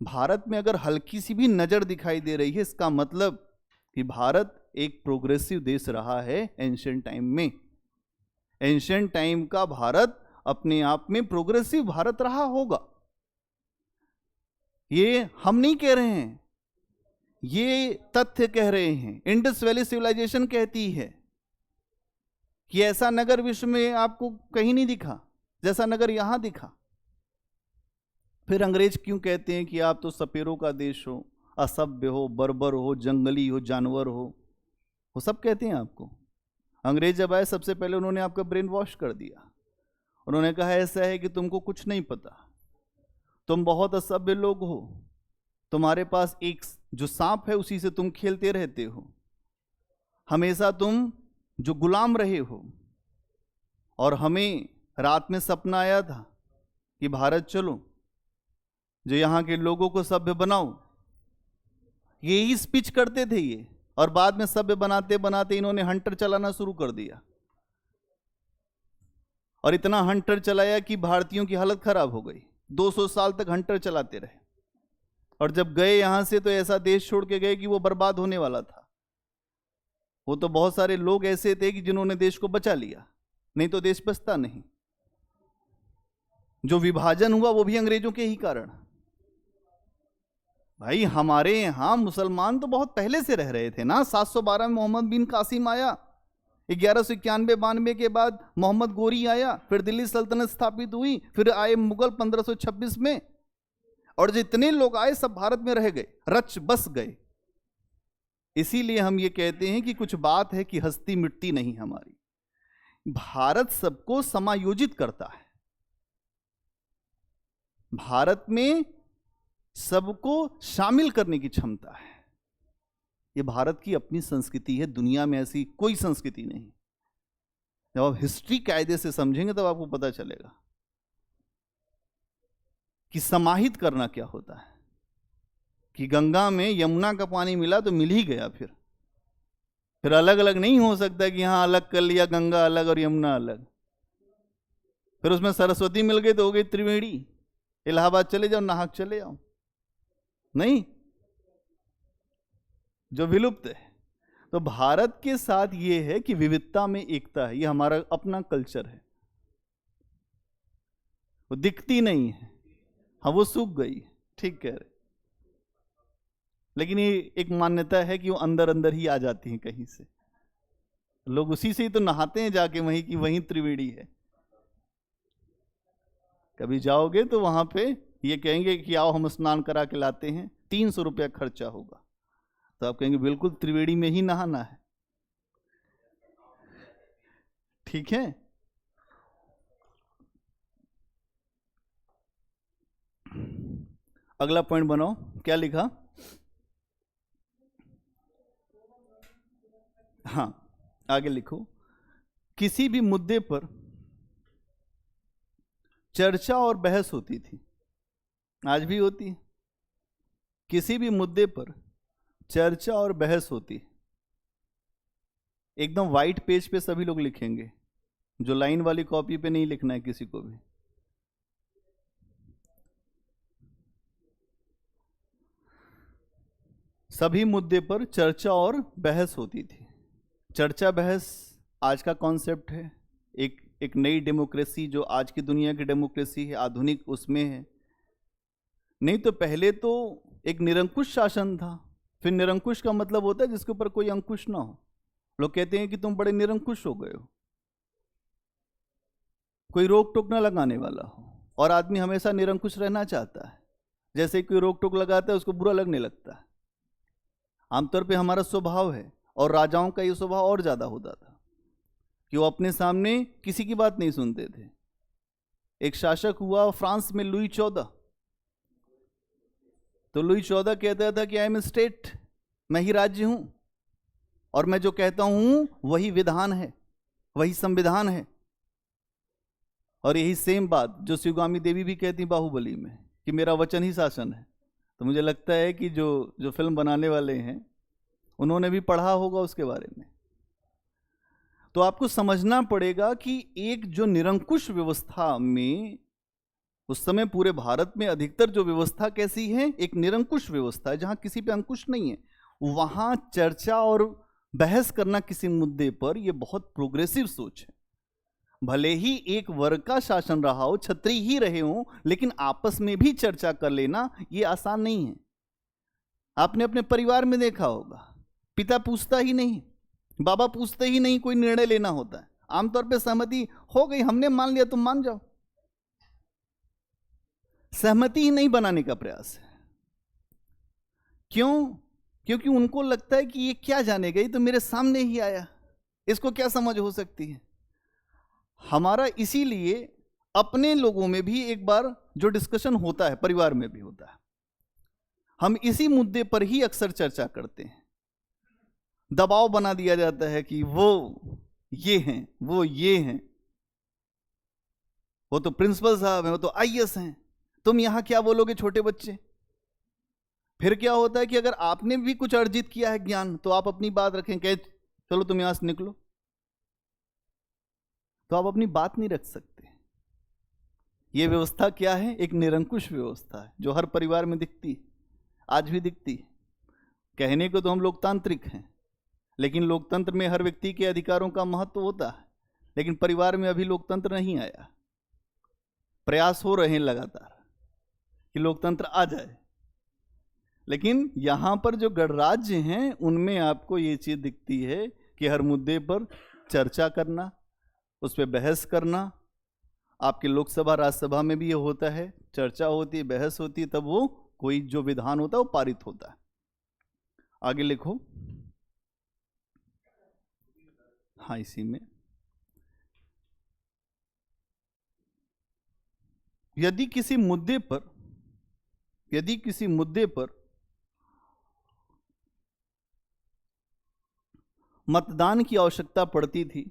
भारत में अगर हल्की सी भी नजर दिखाई दे रही है, इसका मतलब कि भारत एक प्रोग्रेसिव देश रहा है एंशिएंट टाइम में। एंशिएंट टाइम का भारत अपने आप में प्रोग्रेसिव भारत रहा होगा। ये हम नहीं कह रहे हैं, ये तथ्य कह रहे हैं। इंडस वैली सिविलाइजेशन कहती है कि ऐसा नगर विश्व में आपको कहीं नहीं दिखा जैसा नगर यहां दिखा। फिर अंग्रेज क्यों कहते हैं कि आप तो सपेरों का देश हो, असभ्य हो, बर्बर हो, जंगली हो, जानवर हो, वो सब कहते हैं आपको। अंग्रेज जब आए सबसे पहले उन्होंने आपका ब्रेन वॉश कर दिया। उन्होंने कहा ऐसा है कि तुमको कुछ नहीं पता, तुम बहुत असभ्य लोग हो, तुम्हारे पास एक जो सांप है उसी से तुम खेलते रहते हो, हमेशा तुम जो गुलाम रहे हो। और हमें रात में सपना आया था कि भारत चलो, जो यहाँ के लोगों को सभ्य बनाओ। यही स्पीच करते थे ये, और बाद में सभ्य बनाते बनाते इन्होंने हंटर चलाना शुरू कर दिया, और इतना हंटर चलाया कि भारतीयों की हालत खराब हो गई। 200 साल तक हंटर चलाते रहे, और जब गए यहां से तो ऐसा देश छोड़ के गए कि वो बर्बाद होने वाला था। वो तो बहुत सारे लोग ऐसे थे कि जिन्होंने देश को बचा लिया, नहीं तो देश बचता नहीं। जो विभाजन हुआ वो भी अंग्रेजों के ही कारण। भाई हमारे यहां मुसलमान तो बहुत पहले से रह रहे थे ना। 712 में मोहम्मद बिन कासिम आया, 1191-92 के बाद मोहम्मद गोरी आया, फिर दिल्ली सल्तनत स्थापित हुई, फिर आए मुगल 1526 में, और जितने लोग आए सब भारत में रह गए, रच बस गए। इसीलिए हम ये कहते हैं कि कुछ बात है कि हस्ती मिटती नहीं हमारी। भारत सबको समायोजित करता है, भारत में सबको शामिल करने की क्षमता है। ये भारत की अपनी संस्कृति है, दुनिया में ऐसी कोई संस्कृति नहीं। जब आप हिस्ट्री कायदे से समझेंगे तब आपको पता चलेगा कि समाहित करना क्या होता है। कि गंगा में यमुना का पानी मिला तो मिल ही गया, फिर फिर अलग अलग नहीं हो सकता कि हाँ अलग कर लिया, गंगा अलग और यमुना अलग। फिर उसमें सरस्वती मिल गई तो हो गई त्रिवेणी। इलाहाबाद चले जाओ, नाहक चले जाओ, नहीं, जो विलुप्त है। तो भारत के साथ ये है कि विविधता में एकता है, ये हमारा अपना कल्चर है। वो दिखती नहीं है, हाँ वो सूख गई, ठीक कह रहे, लेकिन ये एक मान्यता है कि वो अंदर अंदर ही आ जाती है कहीं से। लोग उसी से ही तो नहाते हैं जाके, वहीं की वहीं त्रिवेणी है। कभी जाओगे तो वहां पे ये कहेंगे कि आओ हम स्नान करा के लाते हैं, 300 रुपया खर्चा होगा, तो आप कहेंगे बिल्कुल त्रिवेणी में ही नहाना है, ठीक है। अगला पॉइंट बनाओ, क्या लिखा? हाँ आगे लिखो, किसी भी मुद्दे पर चर्चा और बहस होती थी, आज भी होती है। किसी भी मुद्दे पर चर्चा और बहस होती, एकदम वाइट पेज पे सभी लोग लिखेंगे, जो लाइन वाली कॉपी पे नहीं लिखना है किसी को भी। सभी मुद्दे पर चर्चा और बहस होती थी। चर्चा बहस आज का कॉन्सेप्ट है, एक नई डेमोक्रेसी जो आज की दुनिया की डेमोक्रेसी है, आधुनिक उसमें है। नहीं तो पहले तो एक निरंकुश शासन था। फिर निरंकुश का मतलब होता है जिसके ऊपर कोई अंकुश ना हो। लोग कहते हैं कि तुम बड़े निरंकुश हो गए हो, कोई रोक टोक ना लगाने वाला हो, और आदमी हमेशा निरंकुश रहना चाहता है। जैसे कोई रोक टोक लगाता है उसको बुरा लगने लगता है। आमतौर पे हमारा स्वभाव है, और राजाओं का ये स्वभाव और ज्यादा होता था कि वो अपने सामने किसी की बात नहीं सुनते थे। एक शासक हुआ फ्रांस में, लुई 14। तो लुई 14 कहता था कि आई एम स्टेट, मैं ही राज्य हूं, और मैं जो कहता हूं वही विधान है, वही संविधान है। और यही सेम बात जो शिवगामी देवी भी कहती बाहुबली में कि मेरा वचन ही शासन है। तो मुझे लगता है कि जो फिल्म बनाने वाले हैं उन्होंने भी पढ़ा होगा उसके बारे में। तो आपको समझना पड़ेगा कि एक जो निरंकुश व्यवस्था में उस समय पूरे भारत में अधिकतर जो व्यवस्था कैसी है, एक निरंकुश व्यवस्था है जहां किसी पे अंकुश नहीं है। वहां चर्चा और बहस करना किसी मुद्दे पर यह बहुत प्रोग्रेसिव सोच है। भले ही एक वर्ग का शासन रहा हो, छत्री ही रहे हो, लेकिन आपस में भी चर्चा कर लेना यह आसान नहीं है। आपने अपने परिवार में देखा होगा, पिता पूछता ही नहीं, बाबा पूछते ही नहीं, कोई निर्णय लेना होता है आमतौर पे सहमति हो गई, हमने मान लिया तुम मान जाओ। सहमति ही नहीं बनाने का प्रयास है। क्यों? क्योंकि उनको लगता है कि ये क्या जानेगा, ये तो मेरे सामने ही आया, इसको क्या समझ हो सकती है। हमारा इसीलिए अपने लोगों में भी एक बार जो डिस्कशन होता है, परिवार में भी होता है, हम इसी मुद्दे पर ही अक्सर चर्चा करते हैं। दबाव बना दिया जाता है कि वो ये हैं, वो ये हैं, वो तो प्रिंसिपल साहब हैं, वो तो आईएएस हैं, तुम यहां क्या बोलोगे छोटे बच्चे। फिर क्या होता है कि अगर आपने भी कुछ अर्जित किया है ज्ञान, तो आप अपनी बात रखें, कहे चलो तुम यहां से निकलो, तो आप अपनी बात नहीं रख सकते। यह व्यवस्था क्या है? एक निरंकुश व्यवस्था है जो हर परिवार में दिखती है, आज भी दिखती है। कहने को तो हम लोकतांत्रिक हैं, लेकिन लोकतंत्र में हर व्यक्ति के अधिकारों का महत्व होता है, लेकिन परिवार में अभी लोकतंत्र नहीं आया। प्रयास हो रहे हैं लगातार कि लोकतंत्र आ जाए, लेकिन यहां पर जो गणराज्य हैं उनमें आपको ये चीज दिखती है कि हर मुद्दे पर चर्चा करना, उस पर बहस करना। आपके लोकसभा राज्यसभा में भी ये होता है, चर्चा होती है, बहस होती है, तब वो कोई जो विधान होता है वो पारित होता है। आगे लिखो। हाँ इसी में, यदि किसी मुद्दे पर मतदान की आवश्यकता पड़ती थी,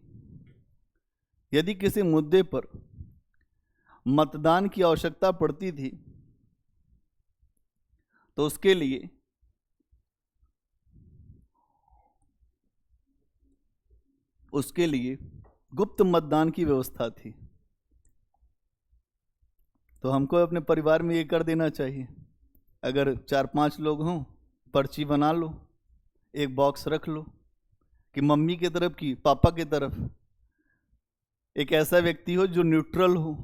यदि किसी मुद्दे पर मतदान की आवश्यकता पड़ती थी, तो उसके लिए उसके लिए गुप्त मतदान की व्यवस्था थी। तो हमको अपने परिवार में ये कर देना चाहिए, अगर 4-5 लोग हों, पर्ची बना लो, एक बॉक्स रख लो कि मम्मी की तरफ की पापा की तरफ एक ऐसा व्यक्ति हो जो न्यूट्रल हो,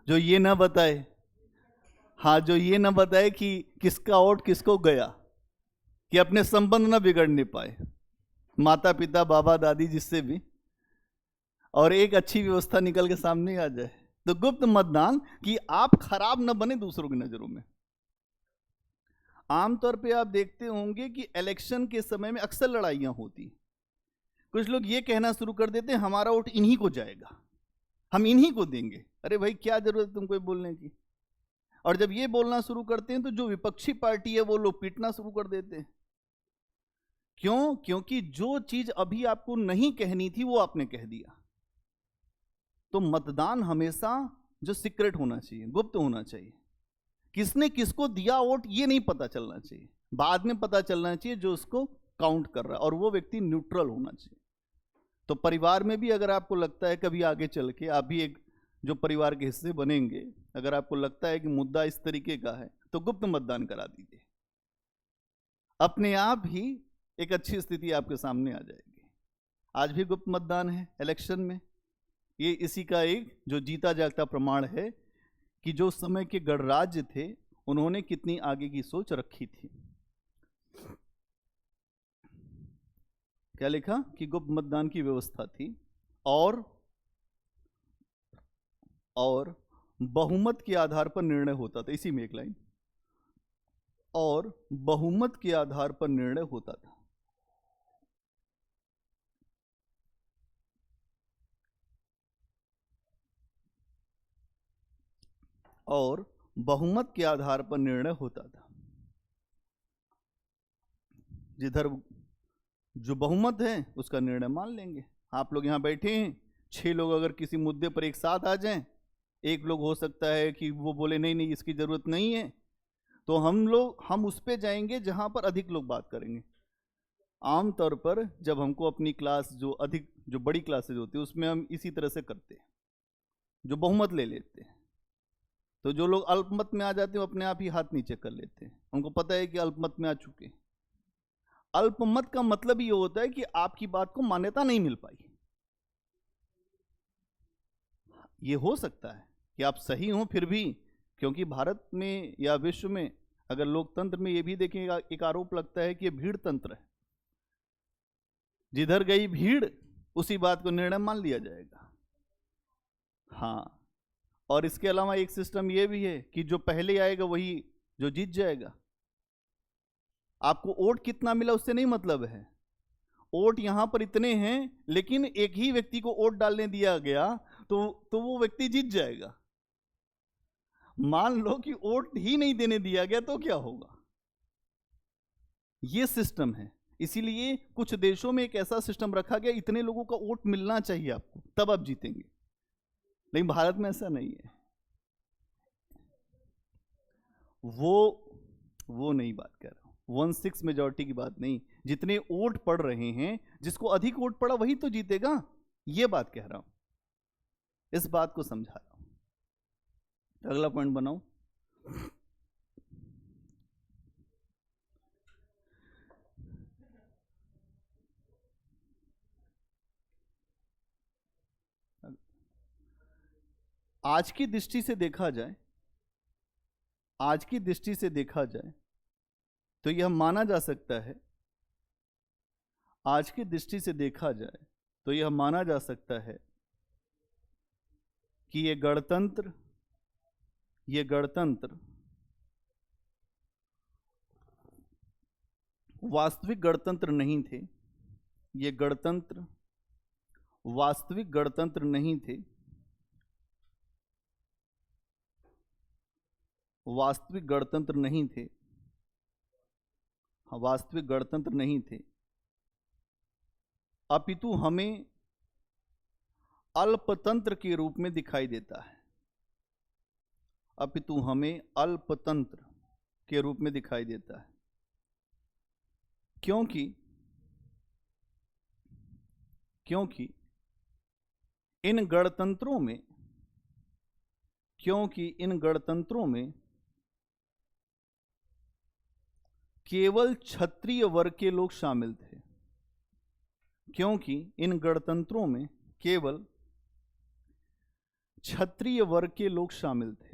जो ये ना बताए, हाँ, जो ये ना बताए कि किसका वोट किसको गया, कि अपने संबंध ना बिगड़ने पाए माता पिता बाबा दादी जिससे भी, और एक अच्छी व्यवस्था निकल के सामने आ जाए। तो गुप्त मतदान कि आप खराब न बने दूसरों की नजरों में। आमतौर पे आप देखते होंगे कि इलेक्शन के समय में अक्सर लड़ाइयां होती। कुछ लोग ये कहना शुरू कर देते हैं हमारा वोट इन्हीं को जाएगा, हम इन्हीं को देंगे। अरे भाई क्या जरूरत है तुमको बोलने की। और जब ये बोलना शुरू करते हैं तो जो विपक्षी पार्टी है वो लोग पीटना शुरू कर देते हैं। क्यों? क्योंकि जो चीज अभी आपको नहीं कहनी थी वो आपने कह दिया। तो मतदान हमेशा जो सीक्रेट होना चाहिए, गुप्त होना चाहिए। किसने किसको दिया वोट ये नहीं पता चलना चाहिए, बाद में पता चलना चाहिए जो उसको काउंट कर रहा है, और वो व्यक्ति न्यूट्रल होना चाहिए। तो परिवार में भी अगर आपको लगता है कभी आगे चल के आप भी एक जो परिवार के हिस्से बनेंगे, अगर आपको लगता है कि मुद्दा इस तरीके का है तो गुप्त मतदान करा दीजिए, अपने आप ही एक अच्छी स्थिति आपके सामने आ जाएगी। आज भी गुप्त मतदान है इलेक्शन में। ये इसी का एक जो जीता जागता प्रमाण है कि जो समय के गणराज्य थे उन्होंने कितनी आगे की सोच रखी थी। क्या लिखा कि गुप्त मतदान की व्यवस्था थी और बहुमत के आधार पर निर्णय होता था। इसी में एक लाइन, और बहुमत के आधार पर निर्णय होता था। और बहुमत के आधार पर निर्णय होता था। जिधर जो बहुमत है उसका निर्णय मान लेंगे। आप लोग यहां बैठे हैं, 6 लोग अगर किसी मुद्दे पर एक साथ आ जाएं, एक लोग हो सकता है कि वो बोले नहीं नहीं इसकी जरूरत नहीं है, तो हम उस पे जाएंगे जहां पर अधिक लोग बात करेंगे। आमतौर पर जब हमको अपनी क्लास जो बड़ी क्लासेज होती है उसमें हम इसी तरह से करते हैं, जो बहुमत ले लेते हैं। तो जो लोग अल्पमत में आ जाते हैं अपने आप ही हाथ नीचे कर लेते हैं, उनको पता है कि अल्पमत में आ चुके। अल्पमत का मतलब ये होता है कि आपकी बात को मान्यता नहीं मिल पाई। ये हो सकता है कि आप सही हो फिर भी, क्योंकि भारत में या विश्व में अगर लोकतंत्र में ये भी देखेंगे, एक आरोप लगता है कि ये भीड़ तंत्र है। जिधर गई भीड़ उसी बात को निर्णय मान लिया जाएगा। हाँ, और इसके अलावा एक सिस्टम ये भी है कि जो पहले आएगा वही जो जीत जाएगा। आपको वोट कितना मिला उससे नहीं मतलब है, वोट यहां पर इतने हैं लेकिन एक ही व्यक्ति को वोट डालने दिया गया तो वो व्यक्ति जीत जाएगा। मान लो कि वोट ही नहीं देने दिया गया तो क्या होगा? ये सिस्टम है। इसीलिए कुछ देशों में एक ऐसा सिस्टम रखा गया, इतने लोगों का वोट मिलना चाहिए आपको तब आप जीतेंगे, लेकिन भारत में ऐसा नहीं है। वो नहीं बात कर रहा हूं, 1/6 मेजॉरिटी की बात नहीं। जितने वोट पड़ रहे हैं, जिसको अधिक वोट पड़ा वही तो जीतेगा, ये बात कह रहा हूं, इस बात को समझा रहा हूं। अगला पॉइंट बनाओ। आज की दृष्टि से देखा जाए तो यह माना जा सकता है, आज की दृष्टि से देखा जाए तो यह माना जा सकता है कि ये गणतंत्र वास्तविक गणतंत्र नहीं थे। ये गणतंत्र वास्तविक गणतंत्र नहीं थे। वास्तविक गणतंत्र नहीं थे। वास्तविक गणतंत्र नहीं थे, अपितु हमें अल्पतंत्र के रूप में दिखाई देता है। अपितु हमें अल्पतंत्र के रूप में दिखाई देता है, क्योंकि इन गणतंत्रों में, क्योंकि इन गणतंत्रों में केवल क्षत्रिय वर्ग के लोग शामिल थे, क्योंकि इन गणतंत्रों में केवल क्षत्रिय वर्ग के लोग शामिल थे।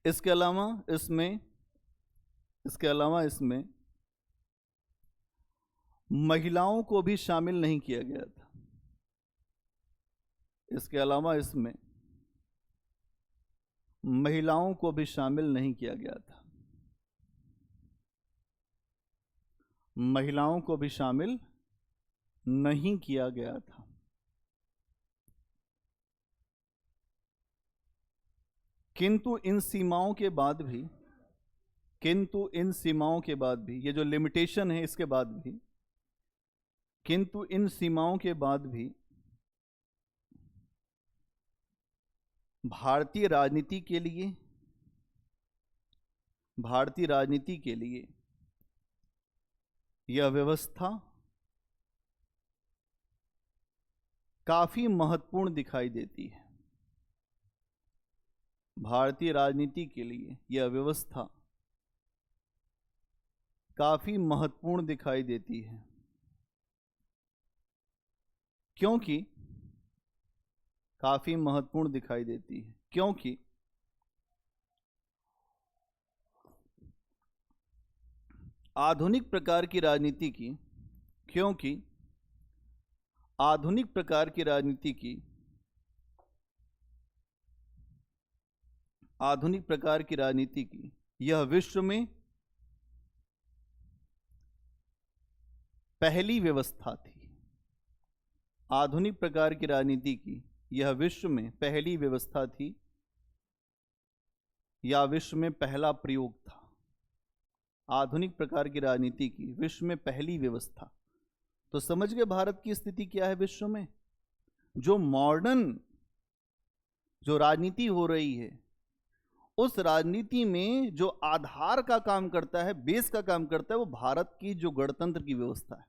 इसके अलावा इसमें महिलाओं को भी शामिल नहीं किया गया था। इसके अलावा इसमें महिलाओं को भी शामिल नहीं किया गया था। महिलाओं को भी शामिल नहीं किया गया था। किंतु इन सीमाओं के बाद भी, ये जो लिमिटेशन है इसके बाद भी, किंतु इन सीमाओं के बाद भी भारतीय राजनीति के लिए यह व्यवस्था काफी महत्वपूर्ण दिखाई देती है। भारतीय राजनीति के लिए यह व्यवस्था काफी महत्वपूर्ण दिखाई देती है, क्योंकि काफी महत्वपूर्ण दिखाई देती है क्योंकि आधुनिक प्रकार की राजनीति की यह विश्व में पहली व्यवस्था थी। आधुनिक प्रकार की राजनीति की यह विश्व में पहली व्यवस्था थी या विश्व में पहला प्रयोग था। आधुनिक प्रकार की राजनीति की विश्व में पहली व्यवस्था। तो समझ गए भारत की स्थिति क्या है विश्व में। जो मॉडर्न जो राजनीति हो रही है, उस राजनीति में जो आधार का काम करता है, बेस का काम करता है, वो भारत की जो गणतंत्र की व्यवस्था है।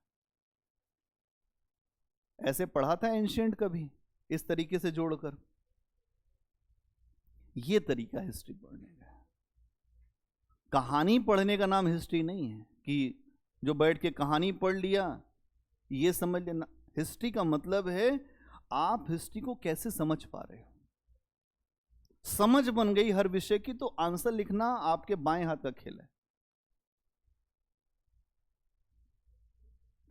ऐसे पढ़ा था एंशिएंट कभी इस तरीके से जोड़कर? ये तरीका हिस्ट्री पढ़ने का। कहानी पढ़ने का नाम हिस्ट्री नहीं है कि जो बैठ के कहानी पढ़ लिया ये समझ लेना। हिस्ट्री का मतलब है आप हिस्ट्री को कैसे समझ पा रहे हो। समझ बन गई हर विषय की तो आंसर लिखना आपके बाएं हाथ का खेल है,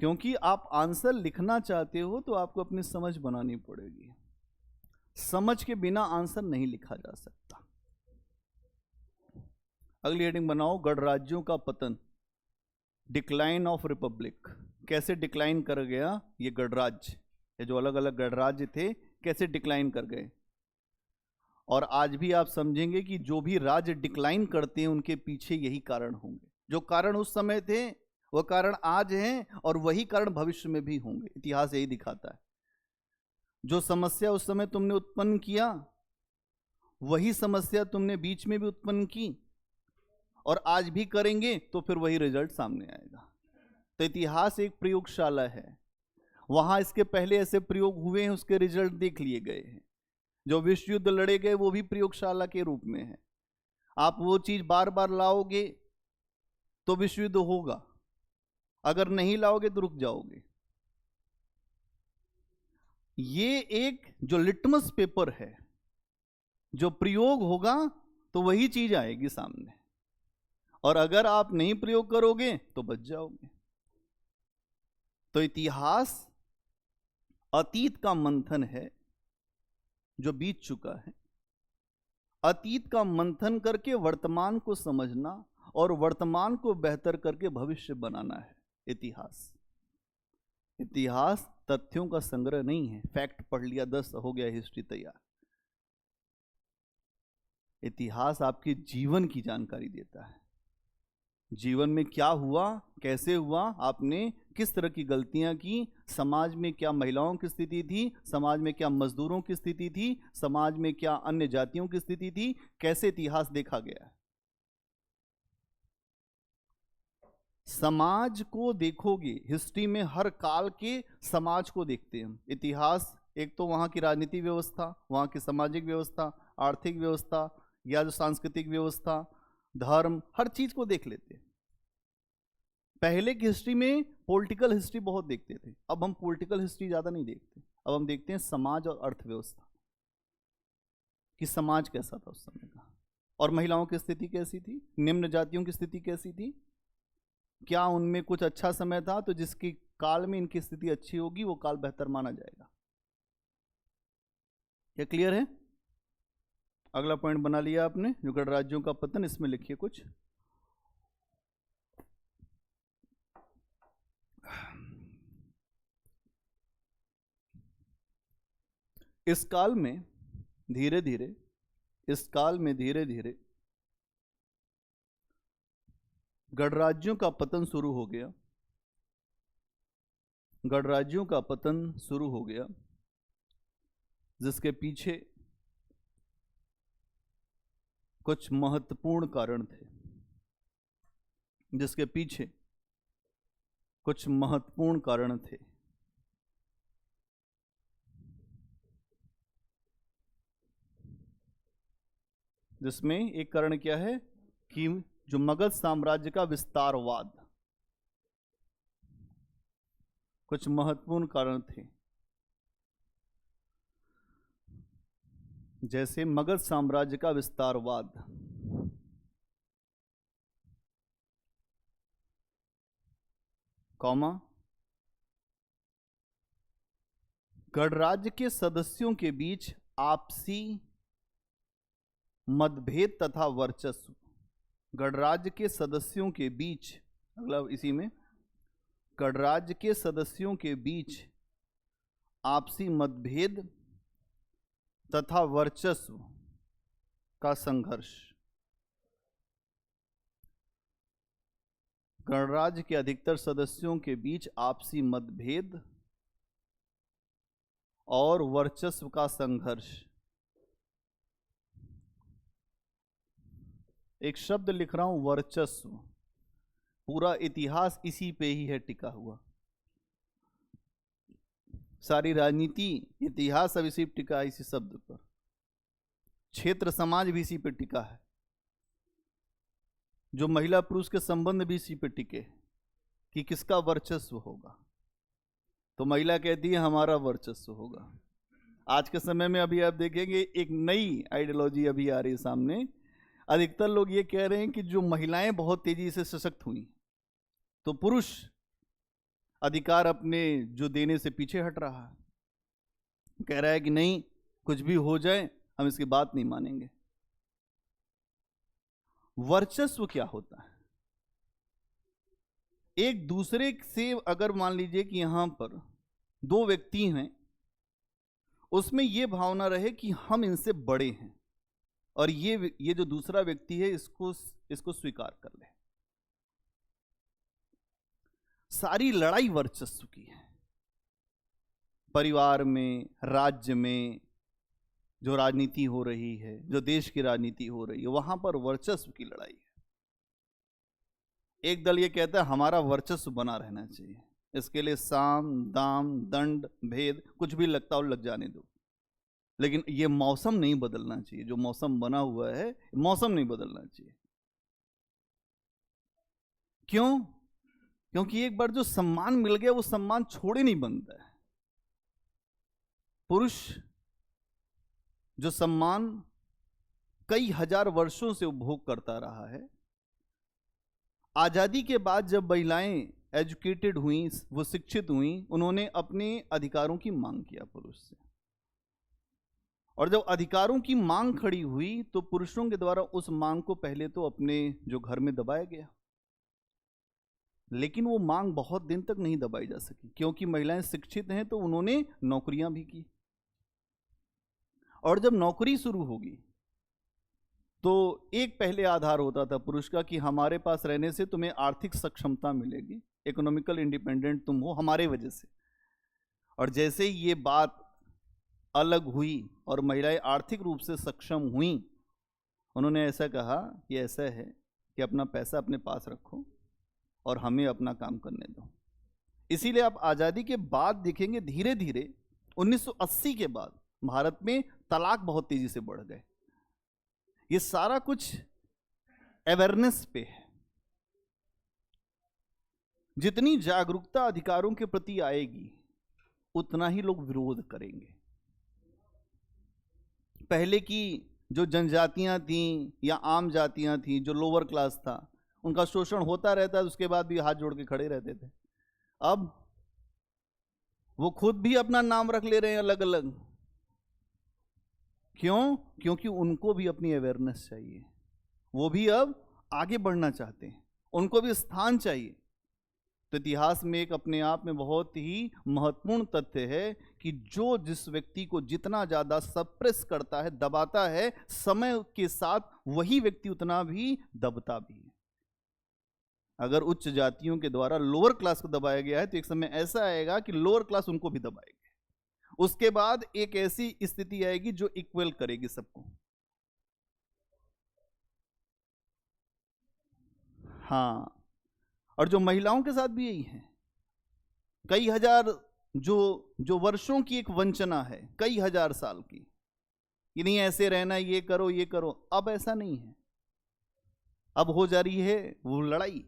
क्योंकि आप आंसर लिखना चाहते हो तो आपको अपनी समझ बनानी पड़ेगी। समझ के बिना आंसर नहीं लिखा जा सकता। अगली हेडिंग बनाओ, गणराज्यों का पतन, डिक्लाइन ऑफ रिपब्लिक। कैसे डिक्लाइन कर गया ये गणराज्य, ये जो अलग अलग गणराज्य थे कैसे डिक्लाइन कर गए। और आज भी आप समझेंगे कि जो भी राज्य डिक्लाइन करते हैं उनके पीछे यही कारण होंगे। जो कारण उस समय थे वो कारण आज हैं और वही कारण भविष्य में भी होंगे। इतिहास यही दिखाता है। जो समस्या उस समय तुमने उत्पन्न किया वही समस्या तुमने बीच में भी उत्पन्न की और आज भी करेंगे तो फिर वही रिजल्ट सामने आएगा। तो इतिहास एक प्रयोगशाला है। वहां इसके पहले ऐसे प्रयोग हुए हैं, उसके रिजल्ट देख लिए गए हैं। जो विश्व युद्ध लड़े गए वो भी प्रयोगशाला के रूप में है। आप वो चीज बार बार लाओगे तो विश्व युद्ध होगा, अगर नहीं लाओगे तो रुक जाओगे। ये एक जो लिटमस पेपर है, जो प्रयोग होगा तो वही चीज आएगी सामने, और अगर आप नहीं प्रयोग करोगे तो बच जाओगे। तो इतिहास अतीत का मंथन है जो बीत चुका है। अतीत का मंथन करके वर्तमान को समझना और वर्तमान को बेहतर करके भविष्य बनाना है इतिहास। इतिहास तथ्यों का संग्रह नहीं है। फैक्ट पढ़ लिया 10 हो गया हिस्ट्री तैयार। इतिहास आपके जीवन की जानकारी देता है। जीवन में क्या हुआ, कैसे हुआ, आपने किस तरह की गलतियां की, समाज में क्या महिलाओं की स्थिति थी, समाज में क्या मजदूरों की स्थिति थी, समाज में क्या अन्य जातियों की स्थिति थी, कैसे इतिहास देखा गया है। समाज को देखोगे, हिस्ट्री में हर काल के समाज को देखते हैं हम। इतिहास एक तो वहाँ की राजनीति व्यवस्था, वहाँ की सामाजिक व्यवस्था, आर्थिक व्यवस्था या जो सांस्कृतिक व्यवस्था, धर्म, हर चीज को देख लेते हैं। पहले की हिस्ट्री में पॉलिटिकल हिस्ट्री बहुत देखते थे, अब हम पॉलिटिकल हिस्ट्री ज्यादा नहीं देखते। अब हम देखते हैं समाज और अर्थव्यवस्था, कि समाज कैसा था उस समय का, और महिलाओं की स्थिति कैसी थी, निम्न जातियों की स्थिति कैसी थी, क्या उनमें कुछ अच्छा समय था तो जिसकी काल में इनकी स्थिति अच्छी होगी वो काल बेहतर माना जाएगा। क्या क्लियर है? अगला पॉइंट बना लिया आपने, जो गणराज्यों का पतन, इसमें लिखिए कुछ। इस काल में धीरे धीरे गणराज्यों का पतन शुरू हो गया। गणराज्यों का पतन शुरू हो गया, जिसके पीछे कुछ महत्वपूर्ण कारण थे, जिसके पीछे कुछ महत्वपूर्ण कारण थे। जिसमें एक कारण क्या है कि जो मगध साम्राज्य का विस्तारवाद, कुछ महत्वपूर्ण कारण थे। जैसे मगध साम्राज्य का विस्तारवाद, कॉमा, गणराज्य के सदस्यों के बीच आपसी मतभेद तथा वर्चस्व। गणराज्य के सदस्यों के बीच, अगला इसी में, गणराज्य के सदस्यों के बीच आपसी मतभेद तथा वर्चस्व का संघर्ष। गणराज्य के अधिकतर सदस्यों के बीच आपसी मतभेद और वर्चस्व का संघर्ष। एक शब्द लिख रहा हूं, वर्चस्व। पूरा इतिहास इसी पे ही है टिका हुआ, सारी राजनीति, इतिहास सब इसी पे टिका है, इसी शब्द पर। क्षेत्र समाज भी इसी पे टिका है, जो महिला पुरुष के संबंध भी इसी पे टिके कि किसका वर्चस्व होगा। तो महिला कहती है हमारा वर्चस्व होगा। आज के समय में अभी आप देखेंगे एक नई आइडियोलॉजी अभी आ रही है सामने। अधिकतर लोग ये कह रहे हैं कि जो महिलाएं बहुत तेजी से सशक्त हुई, तो पुरुष अधिकार अपने जो देने से पीछे हट रहा है। कह रहा है कि नहीं, कुछ भी हो जाए हम इसकी बात नहीं मानेंगे। वर्चस्व क्या होता है? एक दूसरे से, अगर मान लीजिए कि यहां पर दो व्यक्ति हैं, उसमें यह भावना रहे कि हम इनसे बड़े हैं और ये जो दूसरा व्यक्ति है इसको स्वीकार कर ले। सारी लड़ाई वर्चस्व की है। परिवार में, राज्य में जो राजनीति हो रही है, जो देश की राजनीति हो रही है, वहां पर वर्चस्व की लड़ाई है। एक दल ये कहता है हमारा वर्चस्व बना रहना चाहिए, इसके लिए साम दाम दंड भेद कुछ भी लगता हो लग जाने दो, लेकिन ये मौसम नहीं बदलना चाहिए। जो मौसम बना हुआ है, मौसम नहीं बदलना चाहिए। क्यों? क्योंकि एक बार जो सम्मान मिल गया वो सम्मान छोड़े नहीं बनता है। पुरुष जो सम्मान कई हजार वर्षों से उपभोग करता रहा है, आजादी के बाद जब महिलाएं एजुकेटेड हुई, वो शिक्षित हुई, उन्होंने अपने अधिकारों की मांग किया पुरुष से। और जब अधिकारों की मांग खड़ी हुई तो पुरुषों के द्वारा उस मांग को पहले तो अपने जो घर में दबाया गया, लेकिन वो मांग बहुत दिन तक नहीं दबाई जा सकी, क्योंकि महिलाएं शिक्षित हैं तो उन्होंने नौकरियां भी की। और जब नौकरी शुरू होगी तो एक पहले आधार होता था पुरुष का कि हमारे पास रहने से तुम्हें आर्थिक सक्षमता मिलेगी, इकोनॉमिकल इंडिपेंडेंट तुम हो हमारे वजह से। और जैसे ही ये बात अलग हुई और महिलाएं आर्थिक रूप से सक्षम हुई, उन्होंने ऐसा कहा कि ऐसा है कि अपना पैसा अपने पास रखो और हमें अपना काम करने दो। इसीलिए आप आज़ादी के बाद देखेंगे धीरे धीरे 1980 के बाद भारत में तलाक बहुत तेजी से बढ़ गए। ये सारा कुछ अवेयरनेस पे है। जितनी जागरूकता अधिकारों के प्रति आएगी उतना ही लोग विरोध करेंगे। पहले की जो जनजातियां थीं या आम जातियां थीं, जो लोअर क्लास था, उनका शोषण होता रहता है, उसके बाद भी हाथ जोड़ के खड़े रहते थे। अब वो खुद भी अपना नाम रख ले रहे हैं अलग अलग। क्यों? क्योंकि उनको भी अपनी अवेयरनेस चाहिए, वो भी अब आगे बढ़ना चाहते हैं, उनको भी स्थान चाहिए। तो इतिहास में एक अपने आप में बहुत ही महत्वपूर्ण तथ्य है कि जो जिस व्यक्ति को जितना ज्यादा सप्रेस करता है, दबाता है, समय के साथ वही व्यक्ति उतना भी दबता भी है। अगर उच्च जातियों के द्वारा लोअर क्लास को दबाया गया है तो एक समय ऐसा आएगा कि लोअर क्लास उनको भी दबाएगी। उसके बाद एक ऐसी स्थिति आएगी जो इक्वल करेगी सबको। हाँ, और जो महिलाओं के साथ भी यही है। कई हजार जो वर्षों की एक वंचना है, कई हजार साल की, कि नहीं ऐसे रहना, ये करो ये करो, अब ऐसा नहीं है। अब हो जा रही है वो लड़ाई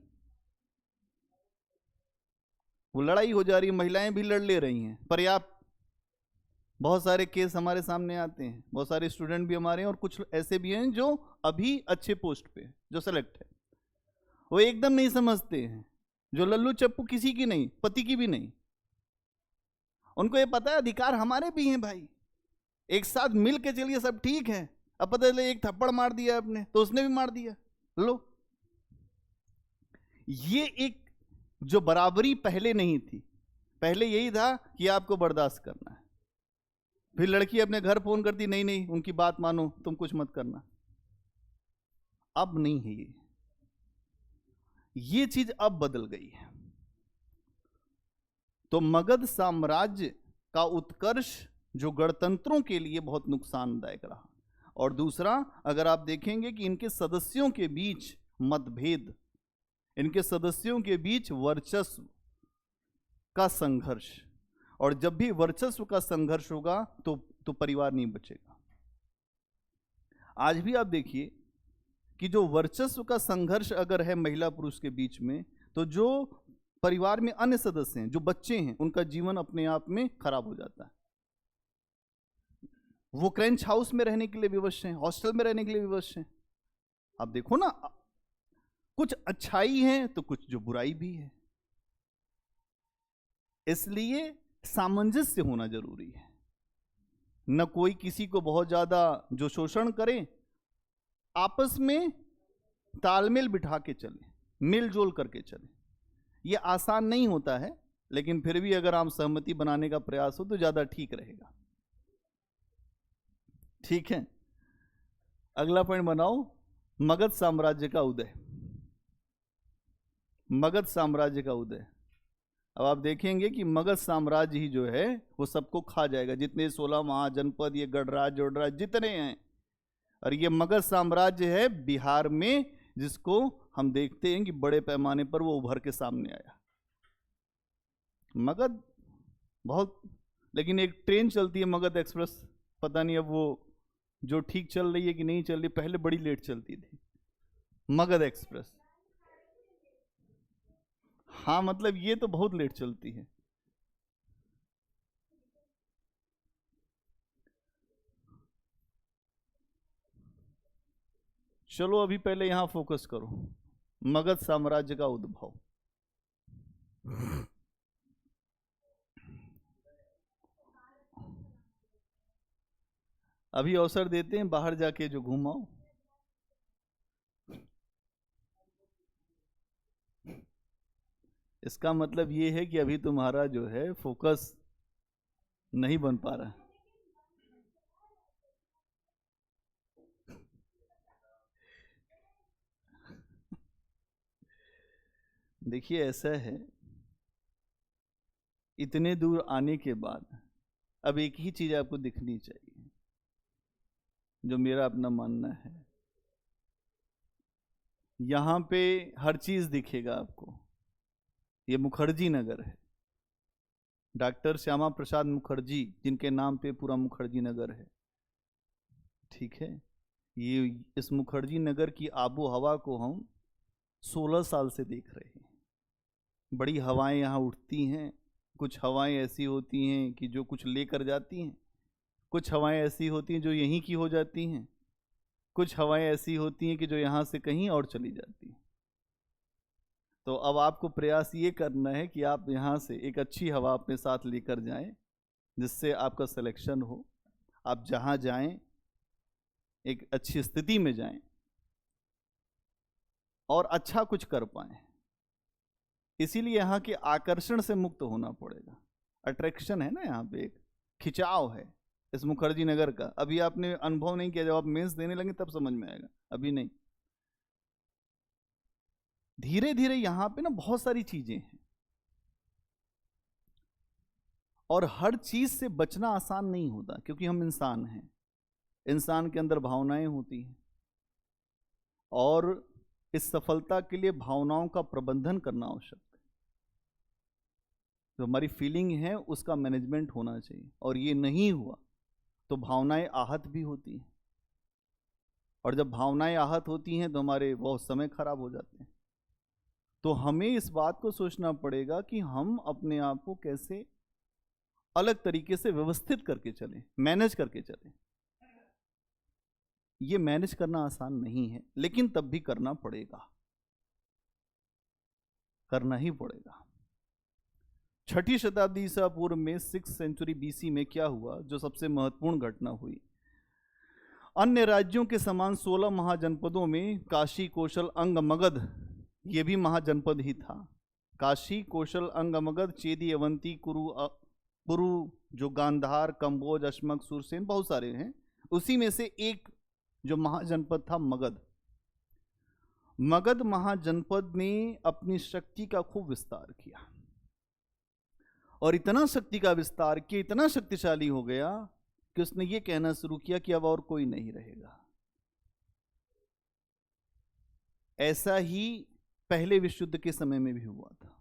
हो जा रही है। महिलाएं भी लड़ ले रही हैं पर्याप्त। बहुत सारे केस हमारे सामने आते हैं, बहुत सारे स्टूडेंट भी हमारे हैं और कुछ ऐसे भी हैं जो अभी अच्छे पोस्ट पे जो सेलेक्ट है, वो एकदम नहीं समझते हैं, जो लल्लू चप्पू किसी की नहीं, पति की भी नहीं। उनको ये पता है अधिकार हमारे भी हैं भाई, एक साथ मिल के चलिए, सब ठीक है। अब पता चले एक थप्पड़ मार दिया आपने तो उसने भी मार दिया, लो। ये एक जो बराबरी पहले नहीं थी, पहले यही था कि आपको बर्दाश्त करना है। फिर लड़की अपने घर फोन करती, नहीं नहीं उनकी बात मानो, तुम कुछ मत करना। अब नहीं है ये चीज अब बदल गई है। तो मगध साम्राज्य का उत्कर्ष जो गणतंत्रों के लिए बहुत नुकसानदायक रहा, और दूसरा अगर आप देखेंगे कि इनके सदस्यों के बीच मतभेद, इनके सदस्यों के बीच वर्चस्व का संघर्ष, और जब भी वर्चस्व का संघर्ष होगा तो परिवार नहीं बचेगा। आज भी आप देखिए कि जो वर्चस्व का संघर्ष अगर है महिला पुरुष के बीच में, तो जो परिवार में अन्य सदस्य हैं, जो बच्चे हैं, उनका जीवन अपने आप में खराब हो जाता है। वो क्रंच हाउस में रहने के लिए विवश हैं, हॉस्टल में रहने के लिए विवश हैं। आप देखो ना, कुछ अच्छाई है तो कुछ जो बुराई भी है। इसलिए सामंजस्य होना जरूरी है। न कोई किसी को बहुत ज्यादा जो शोषण करे, आपस में तालमेल बिठा के चले, मिलजुल करके चले। यह आसान नहीं होता है, लेकिन फिर भी अगर आप सहमति बनाने का प्रयास हो तो ज्यादा ठीक रहेगा। ठीक है, अगला पॉइंट बनाओ, मगध साम्राज्य का उदय। मगध साम्राज्य का उदय। अब आप देखेंगे कि मगध साम्राज्य ही जो है वो सबको खा जाएगा। जितने 16 महाजनपद, ये गढ़राज जोड़राज जितने हैं, और ये मगध साम्राज्य है बिहार में, जिसको हम देखते हैं कि बड़े पैमाने पर वो उभर के सामने आया। मगध बहुत, लेकिन एक ट्रेन चलती है मगध एक्सप्रेस, पता नहीं अब वो जो ठीक चल रही है कि नहीं चल रही, पहले बड़ी लेट चलती थी मगध एक्सप्रेस। हाँ मतलब ये तो बहुत लेट चलती है। चलो अभी पहले यहां फोकस करो, मगध साम्राज्य का उद्भव। अभी अवसर देते हैं, बाहर जाके जो घूमाओ। इसका मतलब ये है कि अभी तुम्हारा जो है फोकस नहीं बन पा रहा। देखिए ऐसा है इतने दूर आने के बाद अब एक ही चीज आपको दिखनी चाहिए, जो मेरा अपना मानना है। यहां पे हर चीज दिखेगा आपको। ये मुखर्जी नगर है, डॉक्टर श्यामा प्रसाद मुखर्जी जिनके नाम पे पूरा मुखर्जी नगर है, ठीक है। ये इस मुखर्जी नगर की आबो हवा को हम 16 साल से देख रहे हैं। बड़ी हवाएं यहाँ उठती हैं। कुछ हवाएं ऐसी होती हैं कि जो कुछ लेकर जाती हैं, कुछ हवाएं ऐसी होती हैं जो यहीं की हो जाती हैं, कुछ हवाएं ऐसी होती हैं कि जो यहाँ से कहीं और चली जाती हैं। तो अब आपको प्रयास ये करना है कि आप यहाँ से एक अच्छी हवा अपने साथ लेकर जाएं, जिससे आपका सिलेक्शन हो, आप जहाँ जाएं एक अच्छी स्थिति में जाएं और अच्छा कुछ कर पाएं। इसीलिए यहाँ के आकर्षण से मुक्त होना पड़ेगा। अट्रैक्शन है ना, यहाँ पे एक खिंचाव है इस मुखर्जी नगर का। अभी आपने अनुभव नहीं किया, जब आप मेंस देने लगे तब समझ में आएगा, अभी नहीं। धीरे धीरे यहाँ पे ना बहुत सारी चीजें हैं, और हर चीज से बचना आसान नहीं होता, क्योंकि हम इंसान हैं। इंसान के अंदर भावनाएं होती हैं, और इस सफलता के लिए भावनाओं का प्रबंधन करना आवश्यक है। जो हमारी फीलिंग है उसका मैनेजमेंट होना चाहिए, और ये नहीं हुआ तो भावनाएं आहत भी होती हैं, और जब भावनाएं आहत होती हैं तो हमारे बहुत समय खराब हो जाते हैं। तो हमें इस बात को सोचना पड़ेगा कि हम अपने आप को कैसे अलग तरीके से व्यवस्थित करके चलें, मैनेज करके चलें। ये मैनेज करना आसान नहीं है, लेकिन तब भी करना पड़ेगा, करना ही पड़ेगा। 6ठी शताब्दी ईसा पूर्व में 6th सेंचुरी BC में क्या हुआ, जो सबसे महत्वपूर्ण घटना हुई। अन्य राज्यों के समान 16 महाजनपदों में काशी, कौशल, अंग, मगध, ये भी महाजनपद ही था। काशी, कौशल, अंग, मगध, चेदी, अवंती, कुरु, जो गांधार, कंबोज, अश्मक, सुरसेन, बहुत सारे हैं। उसी में से एक जो महाजनपद था मगध। मगध महाजनपद ने अपनी शक्ति का खूब विस्तार किया, और इतना शक्ति का विस्तार किया, इतना शक्तिशाली हो गया कि उसने ये कहना शुरू किया कि अब और कोई नहीं रहेगा। ऐसा ही पहले विश्व युद्ध के समय में भी हुआ था,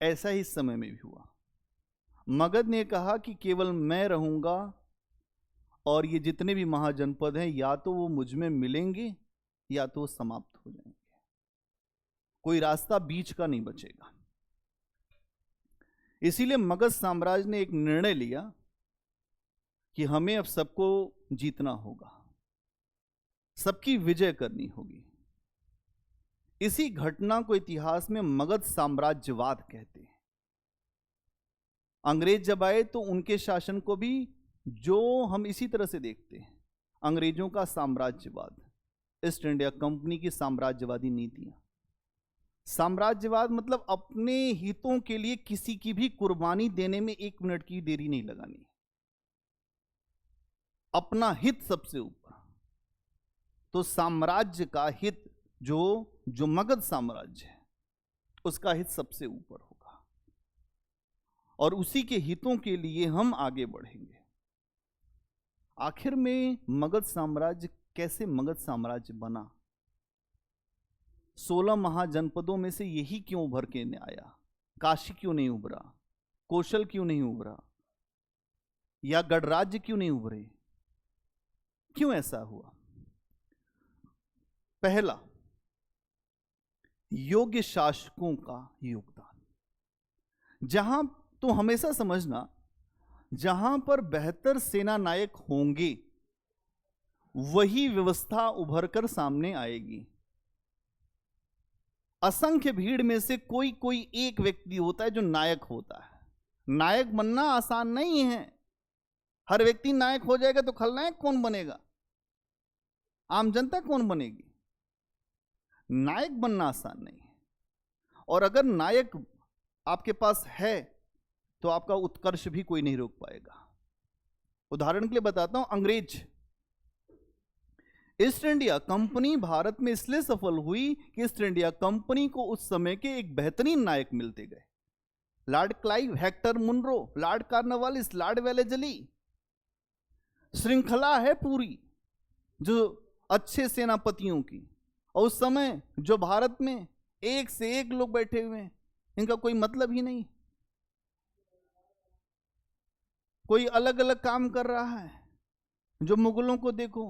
ऐसा ही इस समय में भी हुआ। मगध ने कहा कि केवल मैं रहूंगा, और ये जितने भी महाजनपद हैं या तो वो मुझ में मिलेंगे या तो वो समाप्त हो जाएंगे, कोई रास्ता बीच का नहीं बचेगा। इसीलिए मगध साम्राज्य ने एक निर्णय लिया कि हमें अब सबको जीतना होगा, सबकी विजय करनी होगी। इसी घटना को इतिहास में मगध साम्राज्यवाद कहते हैं। अंग्रेज जब आए तो उनके शासन को भी जो हम इसी तरह से देखते हैं, अंग्रेजों का साम्राज्यवाद, ईस्ट इंडिया कंपनी की साम्राज्यवादी नीतियां। साम्राज्यवाद मतलब अपने हितों के लिए किसी की भी कुर्बानी देने में 1 मिनट की देरी नहीं लगानी, अपना हित सबसे ऊपर। तो साम्राज्य का हित जो मगध साम्राज्य है, उसका हित सबसे ऊपर होगा, और उसी के हितों के लिए हम आगे बढ़ेंगे। आखिर में मगध साम्राज्य कैसे मगध साम्राज्य बना? 16 महाजनपदों में से यही क्यों उभर के आया? काशी क्यों नहीं उभरा? कौशल क्यों नहीं उभरा? या गढ़राज्य क्यों नहीं उभरे? क्यों ऐसा हुआ? पहला, योग्य शासकों का योगदान। जहां तो हमेशा समझना, जहां पर बेहतर सेना नायक होंगे वही व्यवस्था उभर कर सामने आएगी। असंख्य भीड़ में से कोई कोई एक व्यक्ति होता है जो नायक होता है। नायक बनना आसान नहीं है। हर व्यक्ति नायक हो जाएगा तो खलनायक कौन बनेगा? आम जनता कौन बनेगी? नायक बनना आसान नहीं है। और अगर नायक आपके पास है तो आपका उत्कर्ष भी कोई नहीं रोक पाएगा। उदाहरण के लिए बताता हूं, अंग्रेज ईस्ट इंडिया कंपनी भारत में इसलिए सफल हुई कि ईस्ट इंडिया कंपनी को उस समय के एक बेहतरीन नायक मिलते गए। Lord Clive, Hector Munro, Lord Cornwallis, Lord Wellesley, श्रृंखला है पूरी जो अच्छे सेनापतियों की। और उस समय जो भारत में एक से एक लोग बैठे हुए हैं, इनका कोई मतलब ही नहीं, कोई अलग अलग काम कर रहा है। जो मुगलों को देखो,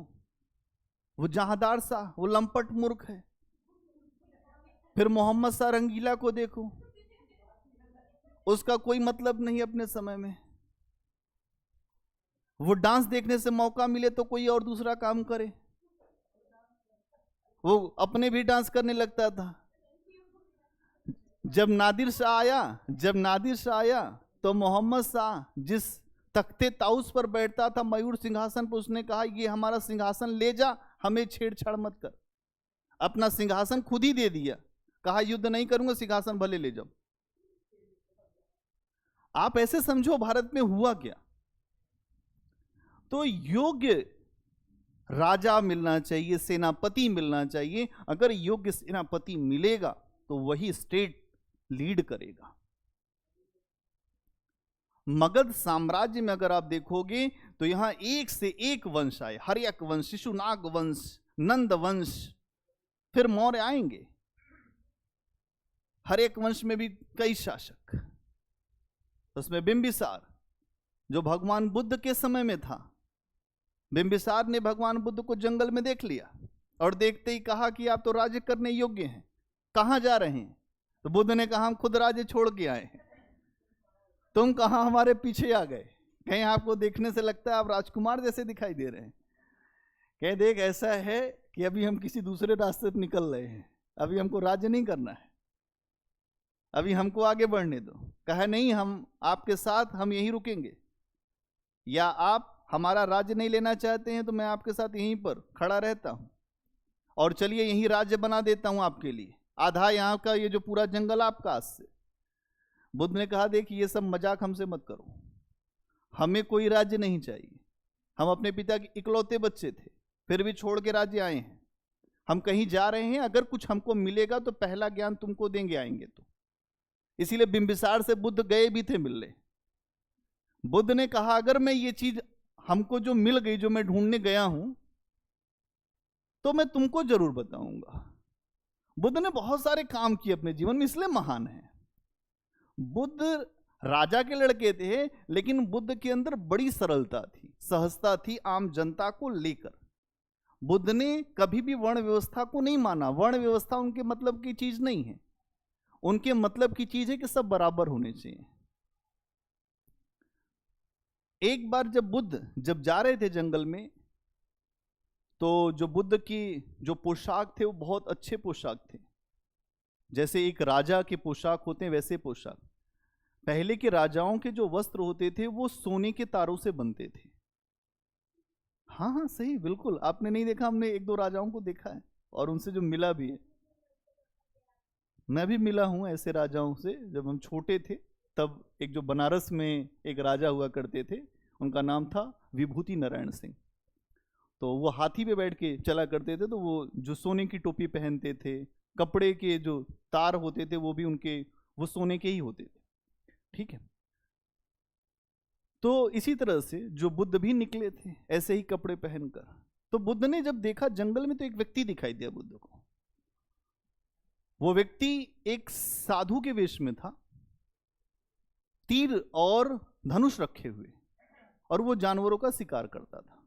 वो जहांदार सा, वो लंपट मूर्ख है। फिर मोहम्मद शाह रंगीला को देखो, उसका कोई मतलब नहीं अपने समय में। वो डांस देखने से मौका मिले तो कोई और दूसरा काम करे, वो अपने भी डांस करने लगता था। जब नादिर शाह आया तो मोहम्मद शाह जिस तख्ते ताउस पर बैठता था, मयूर सिंहासन पर, उसने कहा ये हमारा सिंहासन ले जा, हमें छेड़छाड़ मत कर। अपना सिंहासन खुद ही दे दिया, कहा युद्ध नहीं करूंगा, सिंहासन भले ले जाओ। आप ऐसे समझो भारत में हुआ क्या। तो योग्य राजा मिलना चाहिए, सेनापति मिलना चाहिए। अगर योग्य सेनापति मिलेगा तो वही स्टेट लीड करेगा। मगध साम्राज्य में अगर आप देखोगे तो यहां एक से एक वंश आए, हर्यक वंश, शिशुनाग वंश, नंद वंश, फिर मौर्य आएंगे। हर्यक वंश में भी कई शासक, उसमें बिंबिसार जो भगवान बुद्ध के समय में था। बिंबिसार ने भगवान बुद्ध को जंगल में देख लिया और देखते ही कहा कि आप तो राज्य करने योग्य हैं, कहां जा रहे हैं। तो बुद्ध ने कहा हम खुद राज्य छोड़ के आए हैं, तुम कहां हमारे पीछे आ गए। कहीं आपको देखने से लगता है आप राजकुमार जैसे दिखाई दे रहे हैं। कह देख ऐसा है कि अभी हम किसी दूसरे रास्ते पर निकल रहे हैं, अभी हमको राज्य नहीं करना है, अभी हमको आगे बढ़ने दो। कहा नहीं, हम आपके साथ, हम यहीं रुकेंगे, या आप हमारा राज्य नहीं लेना चाहते हैं तो मैं आपके साथ यहीं पर खड़ा रहता हूं, और चलिए यहीं राज्य बना देता हूं आपके लिए, आधा यहाँ का ये जो पूरा जंगल आपका आज से। बुद्ध ने कहा देखिए ये सब मजाक हमसे मत करो, हमें कोई राज्य नहीं चाहिए, हम अपने पिता के इकलौते बच्चे थे, फिर भी छोड़ के राज्य आए हैं, हम कहीं जा रहे हैं, अगर कुछ हमको मिलेगा तो पहला ज्ञान तुमको देंगे आएंगे तो। इसीलिए बिंबिसार से बुद्ध गए भी थे मिलने। बुद्ध ने कहा अगर मैं ये चीज हमको जो मिल गई, जो मैं ढूंढने गया हूं, तो मैं तुमको जरूर बताऊंगा। बुद्ध ने बहुत सारे काम किए अपने जीवन में, इसलिए महान है। बुद्ध राजा के लड़के थे, लेकिन बुद्ध के अंदर बड़ी सरलता थी, सहजता थी आम जनता को लेकर। बुद्ध ने कभी भी वर्ण व्यवस्था को नहीं माना। वर्ण व्यवस्था उनके मतलब की चीज नहीं है, उनके मतलब की चीज है कि सब बराबर होने चाहिए। एक बार जब बुद्ध जा रहे थे जंगल में, तो जो बुद्ध की जो पोशाक थे वो बहुत अच्छे पोशाक थे, जैसे एक राजा के पोशाक होते हैं वैसे पोशाक। पहले के राजाओं के जो वस्त्र होते थे वो सोने के तारों से बनते थे। हाँ हाँ सही, बिल्कुल आपने नहीं देखा, हमने एक दो राजाओं को देखा है और उनसे जो मिला भी है। मैं भी मिला हूं ऐसे राजाओं से। जब हम छोटे थे तब एक जो बनारस में एक राजा हुआ करते थे, उनका नाम था विभूति नारायण सिंह। तो वो हाथी पे बैठ के चला करते थे, तो वो जो सोने की टोपी पहनते थे, कपड़े के जो तार होते थे वो भी उनके वो सोने के ही होते थे। ठीक है, तो इसी तरह से जो बुद्ध भी निकले थे ऐसे ही कपड़े पहनकर। तो बुद्ध ने जब देखा जंगल में, तो एक व्यक्ति दिखाई दिया बुद्ध को। वो व्यक्ति एक साधु के वेश में था, तीर और धनुष रखे हुए, और वो जानवरों का शिकार करता था।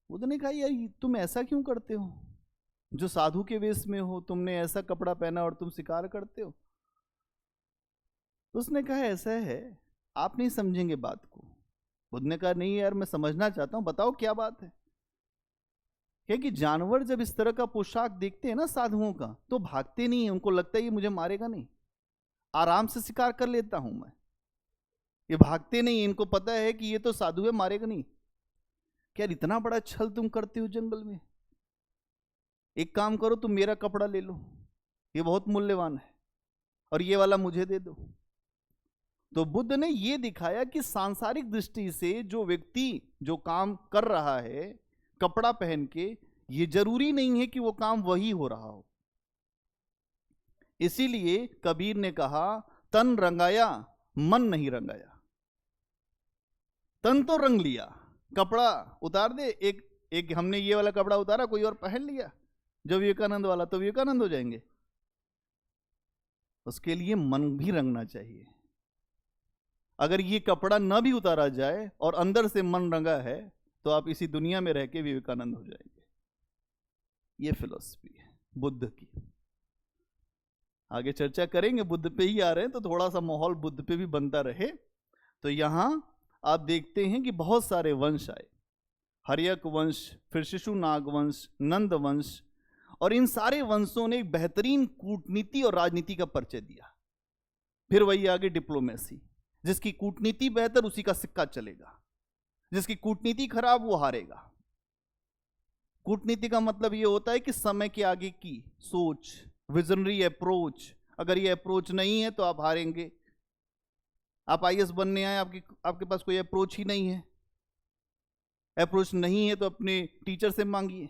बुद्ध ने कहा यार तुम ऐसा क्यों करते हो, जो साधु के वेश में हो, तुमने ऐसा कपड़ा पहना और तुम शिकार करते हो। तो उसने कहा ऐसा है, आप नहीं समझेंगे बात को। बुद्ध ने कहा नहीं यार मैं समझना चाहता हूं, बताओ क्या बात है। क्या कि जानवर जब इस तरह का पोशाक देखते हैं ना साधुओं का, तो भागते नहीं है, उनको लगता है ये मुझे मारेगा नहीं, आराम से शिकार कर लेता हूं मैं। ये भागते नहीं, इनको पता है कि ये तो साधु है, मारेगा नहीं। क्या इतना बड़ा छल तुम करते हो जंगल में? एक काम करो, तुम मेरा कपड़ा ले लो, ये बहुत मूल्यवान है, और ये वाला मुझे दे दो। तो बुद्ध ने ये दिखाया कि सांसारिक दृष्टि से जो व्यक्ति जो काम कर रहा है कपड़ा पहन के, ये जरूरी नहीं है कि वो काम वही हो रहा हो। इसीलिए कबीर ने कहा तन रंगाया, मन नहीं रंगाया। तन तो रंग लिया, कपड़ा उतार दे, एक हमने ये वाला कपड़ा उतारा, कोई और पहन लिया जो विवेकानंद वाला, तो विवेकानंद हो जाएंगे। उसके लिए मन भी रंगना चाहिए। अगर ये कपड़ा न भी उतारा जाए और अंदर से मन रंगा है, तो आप इसी दुनिया में रह के विवेकानंद हो जाएंगे। ये फिलॉसफी है बुद्ध की। आगे चर्चा करेंगे, बुद्ध पे ही आ रहे हैं तो थोड़ा सा माहौल बुद्ध पे भी बनता रहे। तो यहां आप देखते हैं कि बहुत सारे वंश आए, हर्यक वंश, फिर शिशुनाग वंश, नंद वंश, और इन सारे वंशों ने एक बेहतरीन कूटनीति और राजनीति का परिचय दिया। फिर वही आगे डिप्लोमेसी, जिसकी कूटनीति बेहतर उसी का सिक्का चलेगा, जिसकी कूटनीति खराब वो हारेगा। कूटनीति का मतलब ये होता है कि समय के आगे की सोच, विजनरी अप्रोच, अगर ये अप्रोच नहीं है तो आप हारेंगे। आप आईएएस बनने आए, आपके पास कोई अप्रोच ही नहीं है। अप्रोच नहीं है तो अपने टीचर से मांगिए,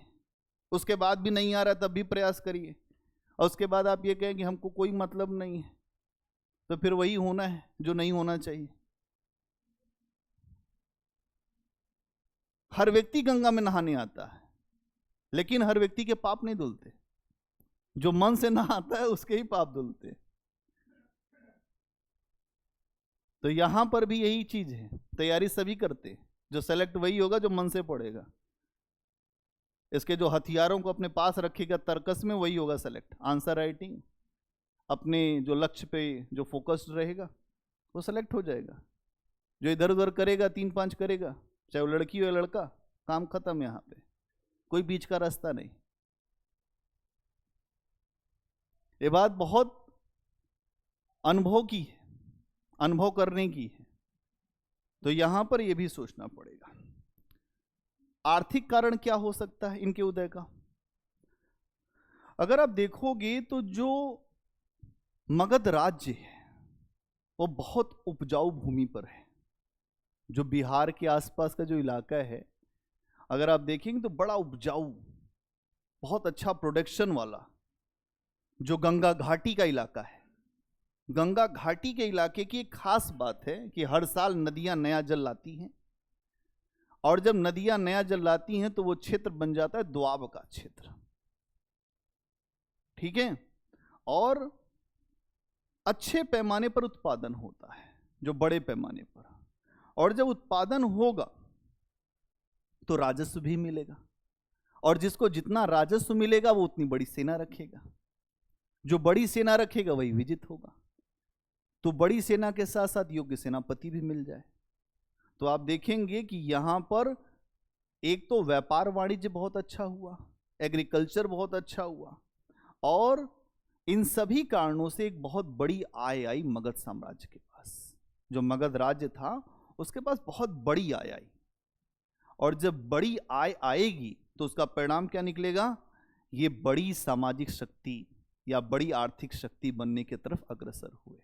उसके बाद भी नहीं आ रहा तब भी प्रयास करिए, और उसके बाद आप ये कहें कि हमको कोई मतलब नहीं है, तो फिर वही होना है जो नहीं होना चाहिए। हर व्यक्ति गंगा में नहाने आता है, लेकिन हर व्यक्ति के पाप नहीं धुलते। जो मन से नहाता है उसके ही पाप धुलते। तो यहां पर भी यही चीज है, तैयारी सभी करते, जो सेलेक्ट वही होगा जो मन से पढ़ेगा। इसके जो हथियारों को अपने पास रखेगा तर्कस में, वही होगा सेलेक्ट। आंसर राइटिंग, अपने जो लक्ष्य पे जो फोकस्ड रहेगा वो सेलेक्ट हो जाएगा। जो इधर उधर करेगा, 3-5 करेगा, चाहे वो लड़की हो या लड़का, काम खत्म। यहाँ पे कोई बीच का रास्ता नहीं। ये बात बहुत अनुभव की है, अनुभव करने की है। तो यहां पर यह भी सोचना पड़ेगा आर्थिक कारण क्या हो सकता है इनके उदय का। अगर आप देखोगे तो जो मगध राज्य है वो बहुत उपजाऊ भूमि पर है। जो बिहार के आसपास का जो इलाका है, अगर आप देखेंगे तो बड़ा उपजाऊ, बहुत अच्छा प्रोडक्शन वाला जो गंगा घाटी का इलाका है। गंगा घाटी के इलाके की एक खास बात है कि हर साल नदियां नया जल लाती हैं, और जब नदियां नया जल लाती हैं तो वो क्षेत्र बन जाता है दोआब का क्षेत्र। ठीक है, और अच्छे पैमाने पर उत्पादन होता है, जो बड़े पैमाने पर। और जब उत्पादन होगा तो राजस्व भी मिलेगा, और जिसको जितना राजस्व मिलेगा वो उतनी बड़ी सेना रखेगा। जो बड़ी सेना रखेगा वही विजित होगा। तो बड़ी सेना के साथ साथ योग्य सेनापति भी मिल जाए तो आप देखेंगे कि यहां पर एक तो व्यापार वाणिज्य बहुत अच्छा हुआ, एग्रीकल्चर बहुत अच्छा हुआ, और इन सभी कारणों से एक बहुत बड़ी आय आई मगध साम्राज्य के पास। जो मगध राज्य था उसके पास बहुत बड़ी आय आई, और जब बड़ी आय आएगी तो उसका परिणाम क्या निकलेगा? ये बड़ी सामाजिक शक्ति या बड़ी आर्थिक शक्ति बनने की तरफ अग्रसर हुए।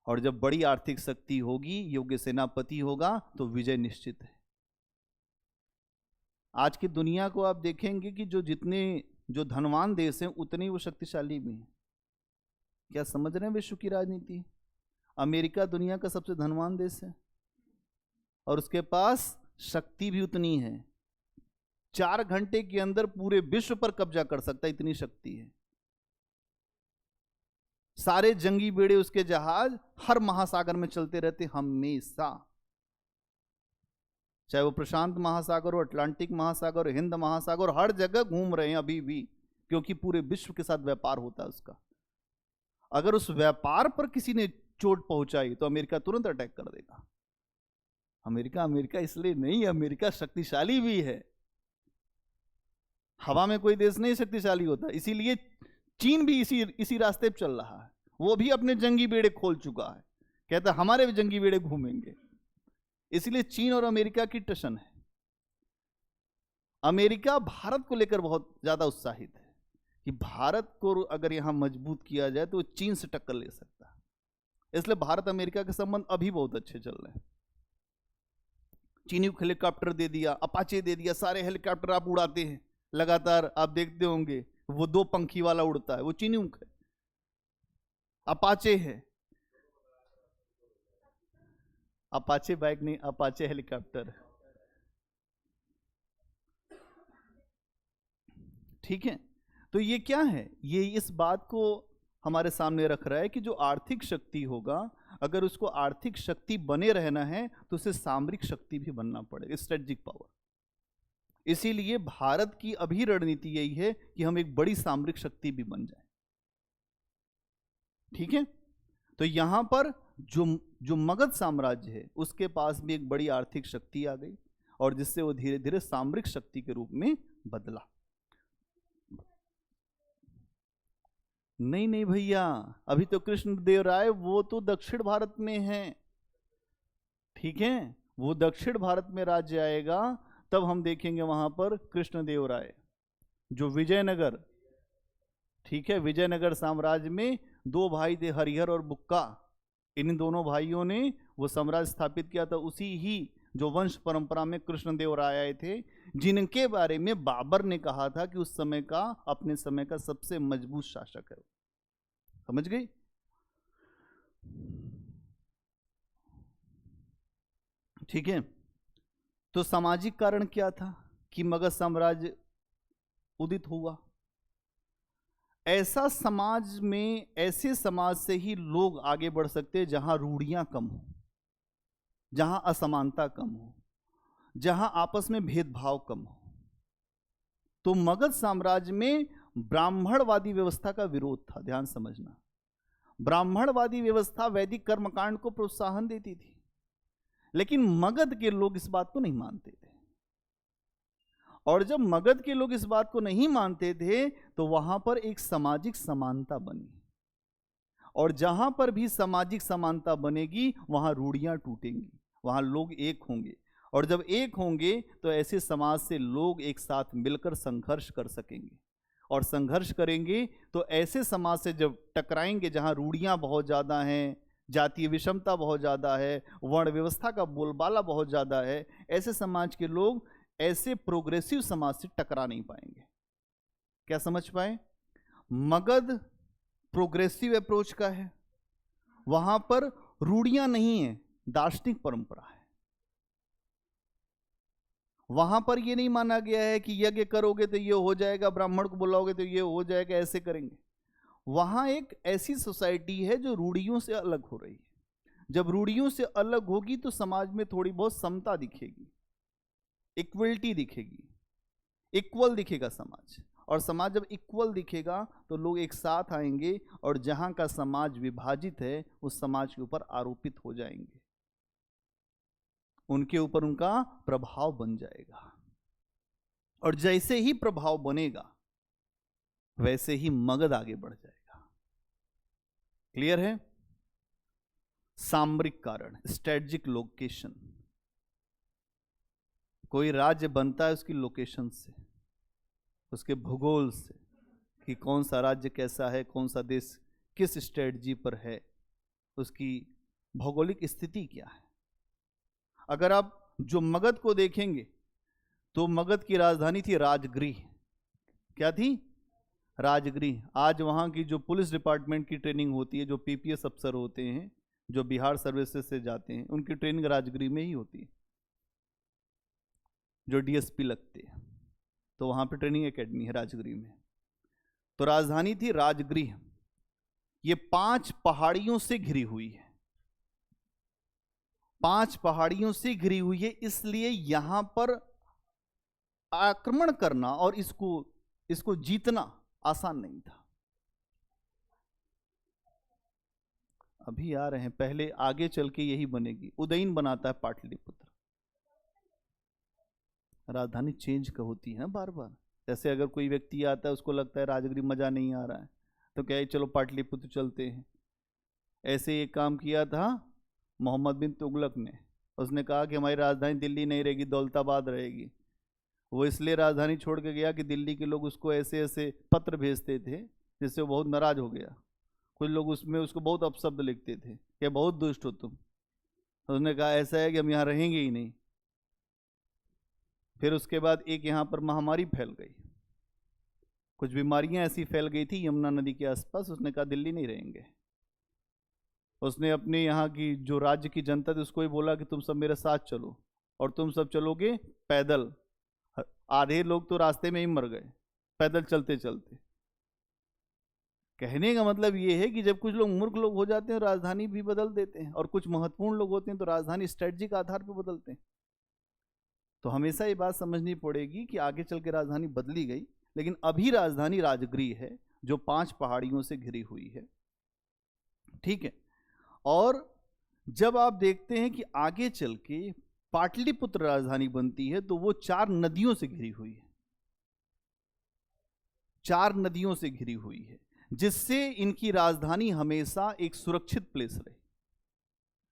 और जब बड़ी आर्थिक शक्ति होगी, योग्य सेनापति होगा, तो विजय निश्चित है। आज की दुनिया को आप देखेंगे कि जो धनवान देश हैं उतने वो शक्तिशाली भी हैं। क्या समझ रहे हैं विश्व की राजनीति? अमेरिका दुनिया का सबसे धनवान देश है और उसके पास शक्ति भी उतनी है। 4 घंटे के अंदर पूरे विश्व पर कब्जा कर सकता है, इतनी शक्ति है। सारे जंगी बेड़े, उसके जहाज हर महासागर में चलते रहते हमेशा, चाहे वो प्रशांत महासागर हो, अटलांटिक महासागर हो, हिंद महासागर, हर जगह घूम रहे हैं अभी भी, क्योंकि पूरे विश्व के साथ व्यापार होता है उसका। अगर उस व्यापार पर किसी ने चोट पहुंचाई तो अमेरिका तुरंत अटैक कर देगा। अमेरिका इसलिए नहीं, अमेरिका शक्तिशाली भी है। हवा में कोई देश नहीं शक्तिशाली होता, इसीलिए चीन भी इसी रास्ते पर चल रहा है। वो भी अपने जंगी बेड़े खोल चुका है, कहता है हमारे भी जंगी बेड़े घूमेंगे। इसलिए चीन और अमेरिका की टशन है। अमेरिका भारत को लेकर बहुत ज्यादा उत्साहित है कि भारत को अगर यहां मजबूत किया जाए तो चीन से टक्कर ले सकता है। इसलिए भारत अमेरिका के संबंध अभी बहुत अच्छे चल रहे हैं। चीनिक हेलीकॉप्टर दे दिया, अपाचे दे दिया, सारे हेलीकॉप्टर आप उड़ाते हैं लगातार। आप देखते होंगे वो 2 पंखी वाला उड़ता है, वो चिन्यूक है, अपाचे है, अपाचे बाइक नहीं, अपाचे हेलीकॉप्टर। ठीक है, तो ये क्या है, ये इस बात को हमारे सामने रख रहा है कि जो आर्थिक शक्ति होगा, अगर उसको आर्थिक शक्ति बने रहना है तो उसे सामरिक शक्ति भी बनना पड़ेगा, स्ट्रेटेजिक पावर। इसीलिए भारत की अभी रणनीति यही है कि हम एक बड़ी सामरिक शक्ति भी बन जाए। ठीक है, तो यहां पर जो मगध साम्राज्य है उसके पास भी एक बड़ी आर्थिक शक्ति आ गई, और जिससे वो धीरे धीरे सामरिक शक्ति के रूप में बदला। नहीं नहीं भैया, अभी तो कृष्णदेव राय वो तो दक्षिण भारत में है। ठीक है, वो दक्षिण भारत में राज्य आएगा, तब हम देखेंगे वहां पर कृष्णदेव राय जो विजयनगर। ठीक है, विजयनगर साम्राज्य में दो भाई थे, हरिहर और बुक्का। इन दोनों भाइयों ने वो साम्राज्य स्थापित किया था, उसी ही जो वंश परंपरा में कृष्णदेव राय आए थे, जिनके बारे में बाबर ने कहा था कि उस समय का, अपने समय का सबसे मजबूत शासक है। समझ गई? ठीक है, तो सामाजिक कारण क्या था कि मगध साम्राज्य उदित हुआ? ऐसा समाज में, ऐसे समाज से ही लोग आगे बढ़ सकते हैं जहां रूढ़ियां कम हो, जहां असमानता कम हो, जहां आपस में भेदभाव कम हो। तो मगध साम्राज्य में ब्राह्मणवादी व्यवस्था का विरोध था। ध्यान समझना, ब्राह्मणवादी व्यवस्था वैदिक कर्मकांड को प्रोत्साहन देती थी, लेकिन मगध के लोग इस बात को नहीं मानते थे। और जब मगध के लोग इस बात को नहीं मानते थे तो वहां पर एक सामाजिक समानता बनी, और जहां पर भी सामाजिक समानता बनेगी वहां रूढ़ियां टूटेंगी, वहां लोग एक होंगे, और जब एक होंगे तो ऐसे समाज से लोग एक साथ मिलकर संघर्ष कर सकेंगे, और संघर्ष करेंगे तो ऐसे समाज से जब टकराएंगे जहां रूढ़ियां बहुत ज़्यादा हैं, जातीय विषमता बहुत ज़्यादा है, वर्ण व्यवस्था का बोलबाला बहुत ज़्यादा है, ऐसे समाज के लोग ऐसे प्रोग्रेसिव समाज से टकरा नहीं पाएंगे। क्या समझ पाए? मगध प्रोग्रेसिव अप्रोच का है, वहां पर रूढ़ियां नहीं है, दार्शनिक परंपरा है। वहां पर यह नहीं माना गया है कि यज्ञ करोगे तो ये हो जाएगा, ब्राह्मण को बुलाओगे तो ये हो जाएगा, ऐसे करेंगे। वहां एक ऐसी सोसाइटी है जो रूढ़ियों से अलग हो रही है। जब रूढ़ियों से अलग होगी तो समाज में थोड़ी बहुत समता दिखेगी, इक्वलिटी दिखेगी, इक्वल दिखेगा समाज। और समाज जब इक्वल दिखेगा तो लोग एक साथ आएंगे, और जहां का समाज विभाजित है उस समाज के ऊपर आरोपित हो जाएंगे, उनके ऊपर उनका प्रभाव बन जाएगा। और जैसे ही प्रभाव बनेगा वैसे ही मगध आगे बढ़ जाएगा। क्लियर है? सामरिक कारण, स्ट्रेटेजिक लोकेशन। कोई राज्य बनता है उसकी लोकेशन से, उसके भूगोल से, कि कौन सा राज्य कैसा है, कौन सा देश किस स्ट्रेटजी पर है, उसकी भौगोलिक स्थिति क्या है। अगर आप जो मगध को देखेंगे तो मगध की राजधानी थी राजगृह। क्या थी? राजगृह। आज वहाँ की जो पुलिस डिपार्टमेंट की ट्रेनिंग होती है, जो पीपीएस अफसर होते हैं, जो बिहार सर्विसेज से जाते हैं, उनकी ट्रेनिंग राजगृह में ही होती है। जो डीएसपी लगते हैं तो वहाँ पे ट्रेनिंग एकेडमी है राजगृह में। तो राजधानी थी राजगृह। ये 5 पहाड़ियों से घिरी हुई है, 5 पहाड़ियों से घिरी हुई है, इसलिए यहां पर आक्रमण करना और इसको जीतना आसान नहीं था। अभी आ रहे हैं, पहले आगे चल के यही बनेगी। उदयन बनाता है पाटलिपुत्र। राजधानी चेंज का होती है ना बार बार। जैसे अगर कोई व्यक्ति आता है, उसको लगता है राजगृह मजा नहीं आ रहा है, तो क्या है, चलो पाटलिपुत्र चलते हैं। ऐसे एक काम किया था मोहम्मद बिन तुगलक ने। उसने कहा कि हमारी राजधानी दिल्ली नहीं रहेगी, दौलताबाद रहेगी। वो इसलिए राजधानी छोड़ के गया कि दिल्ली के लोग उसको ऐसे ऐसे पत्र भेजते थे जिससे वो बहुत नाराज हो गया। कुछ लोग उसमें उसको बहुत अपशब्द लिखते थे कि बहुत दुष्ट हो तुम। उसने कहा ऐसा है कि हम यहाँ रहेंगे ही नहीं। फिर उसके बाद एक यहाँ पर महामारी फैल गई, कुछ बीमारियां ऐसी फैल गई थी यमुना नदी के आसपास। उसने कहा दिल्ली नहीं रहेंगे। उसने अपने यहाँ की जो राज्य की जनता थी उसको ही बोला कि तुम सब मेरे साथ चलो, और तुम सब चलोगे पैदल। आधे लोग तो रास्ते में ही मर गए पैदल चलते चलते। कहने का मतलब ये है कि जब कुछ लोग मूर्ख लोग हो जाते हैं राजधानी भी बदल देते हैं, और कुछ महत्वपूर्ण लोग होते हैं तो राजधानी स्ट्रेटजिक आधार पर बदलते हैं। तो हमेशा ये बात समझनी पड़ेगी कि आगे चल के राजधानी बदली गई, लेकिन अभी राजधानी राजगृह है जो 5 पहाड़ियों से घिरी हुई है। ठीक है। और जब आप देखते हैं कि आगे चल के पाटलिपुत्र राजधानी बनती है तो वो 4 नदियों से घिरी हुई है, 4 नदियों से घिरी हुई है, जिससे इनकी राजधानी हमेशा एक सुरक्षित प्लेस रहे।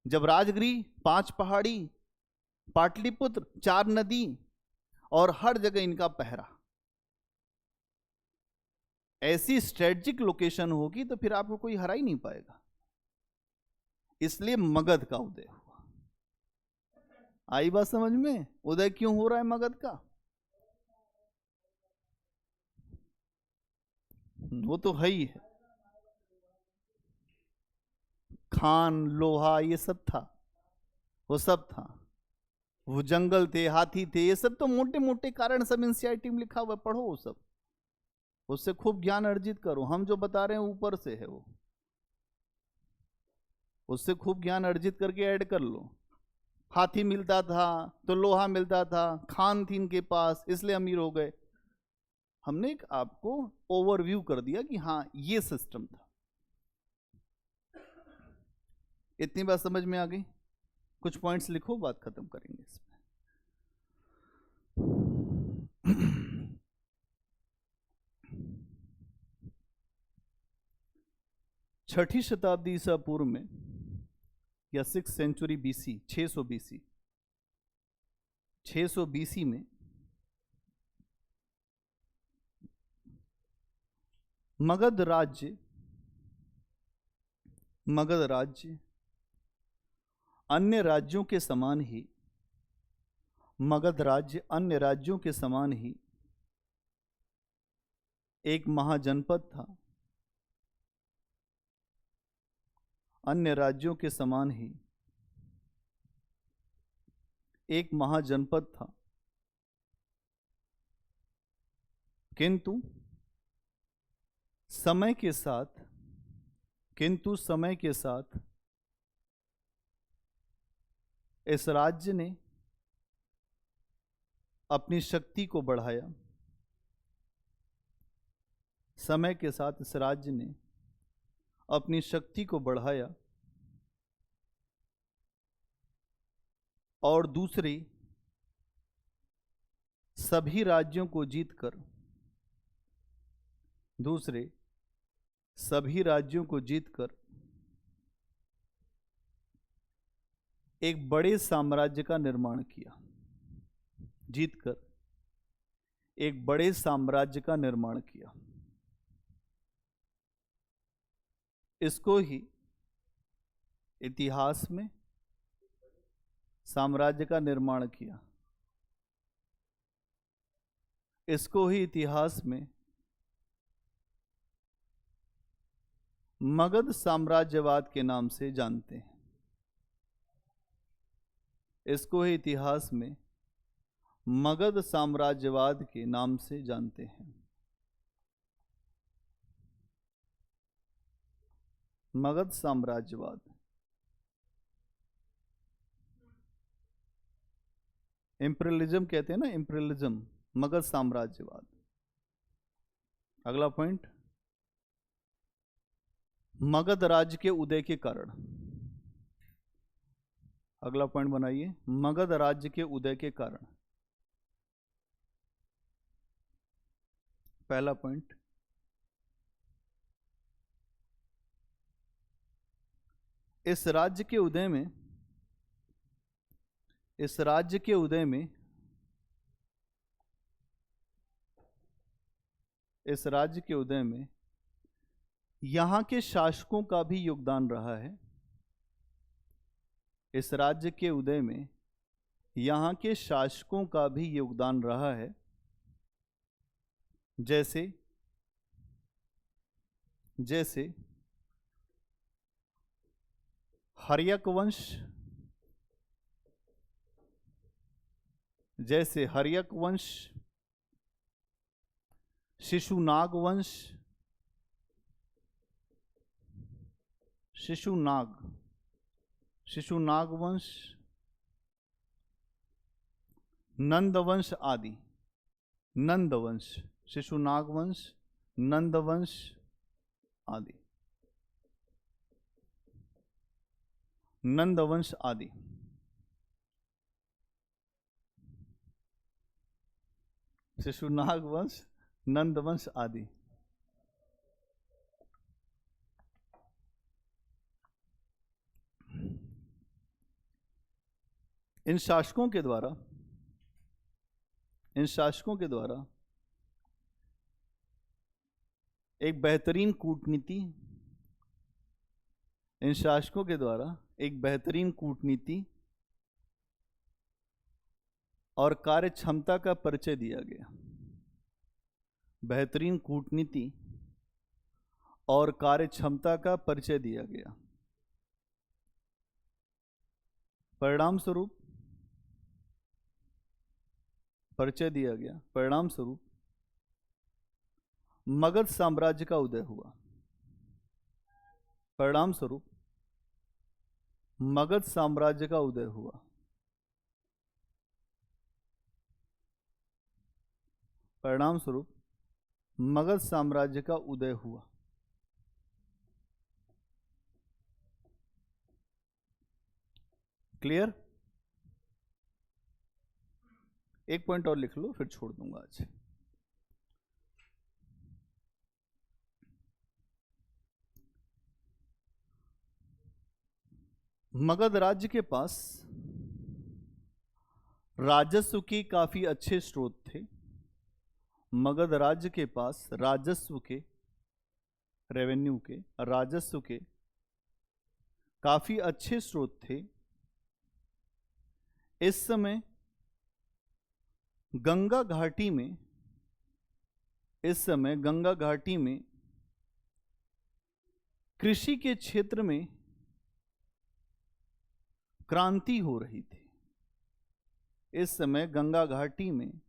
जब राजगृह, 5 पहाड़ी, पाटलिपुत्र, 4 नदी, और हर जगह इनका पहरा, ऐसी स्ट्रेटजिक लोकेशन होगी तो फिर आपको कोई हरा ही नहीं पाएगा। इसलिए मगध का उदय हुआ। आई बात समझ में? उदय क्यों हो रहा है मगध का? वो तो है ही है, खान, लोहा, ये सब था, वो सब था। वो जंगल थे, हाथी थे, ये सब तो मोटे मोटे कारण सब एनसीईआरटी में लिखा हुआ, पढ़ो वो सब, उससे खूब ज्ञान अर्जित करो। हम जो बता रहे हैं ऊपर से है वो, उससे खूब ज्ञान अर्जित करके ऐड कर लो। हाथी मिलता था तो लोहा मिलता था, खान थी इनके पास इसलिए अमीर हो गए। हमने एक आपको ओवरव्यू कर दिया कि हाँ ये सिस्टम था। इतनी बात समझ में आ गई? कुछ पॉइंट्स लिखो, बात खत्म करेंगे इसमें। छठी शताब्दी ईसा पूर्व में या 6th century BC, 600 BC, 600 BC में मगध राज्य अन्य राज्यों के समान ही, मगध राज्य अन्य राज्यों के समान ही एक महाजनपद था। अन्य राज्यों के समान ही एक महाजनपद था, किंतु समय के साथ इस राज्य ने अपनी शक्ति को बढ़ाया। समय के साथ इस राज्य ने अपनी शक्ति को बढ़ाया और दूसरे सभी राज्यों को जीतकर एक बड़े साम्राज्य का निर्माण किया। इसको ही इतिहास में साम्राज्य का निर्माण किया। इसको ही इतिहास में मगध साम्राज्यवाद के नाम से जानते हैं। इसको ही इतिहास में मगध साम्राज्यवाद के नाम से जानते हैं। मगध साम्राज्यवाद, इंपीरियलिज्म कहते हैं ना, इंपीरियलिज्म, मगध साम्राज्यवाद। अगला पॉइंट, मगध राज्य के उदय के कारण। अगला पॉइंट बनाइए, मगध राज्य के उदय के कारण। पहला पॉइंट, इस राज्य के उदय में यहां के शासकों का भी योगदान रहा है। इस राज्य के उदय में यहां के शासकों का भी योगदान रहा है, जैसे हर्यक वंश, जैसे हर्यक वंश, शिशुनाग वंश, शिशुनाग वंश, नंदवंश आदि। नंदवंश, शिशुनाग वंश, नंदवंश आदि, नंदवंश आदि। शिशुनाग वंश, नंदवंश आदि। इन शासकों के द्वारा एक बेहतरीन कूटनीति, इन शासकों के द्वारा एक बेहतरीन कूटनीति और कार्य क्षमता का परिचय दिया गया। बेहतरीन कूटनीति और कार्य क्षमता का परिचय दिया गया। परिणाम स्वरूप परिचय दिया गया, परिणाम स्वरूप मगध साम्राज्य का उदय हुआ। परिणाम स्वरूप मगध साम्राज्य का उदय हुआ। परिणाम स्वरूप मगध साम्राज्य का उदय हुआ। क्लियर? एक पॉइंट और लिख लो, फिर छोड़ दूंगा आज। मगध राज्य के पास राजस्व के काफी अच्छे स्रोत थे। मगध राज्य के पास राजस्व के, रेवेन्यू के, राजस्व के काफी अच्छे स्रोत थे। इस समय गंगा घाटी में, इस समय गंगा घाटी में कृषि के क्षेत्र में क्रांति हो रही थी। इस समय गंगा घाटी में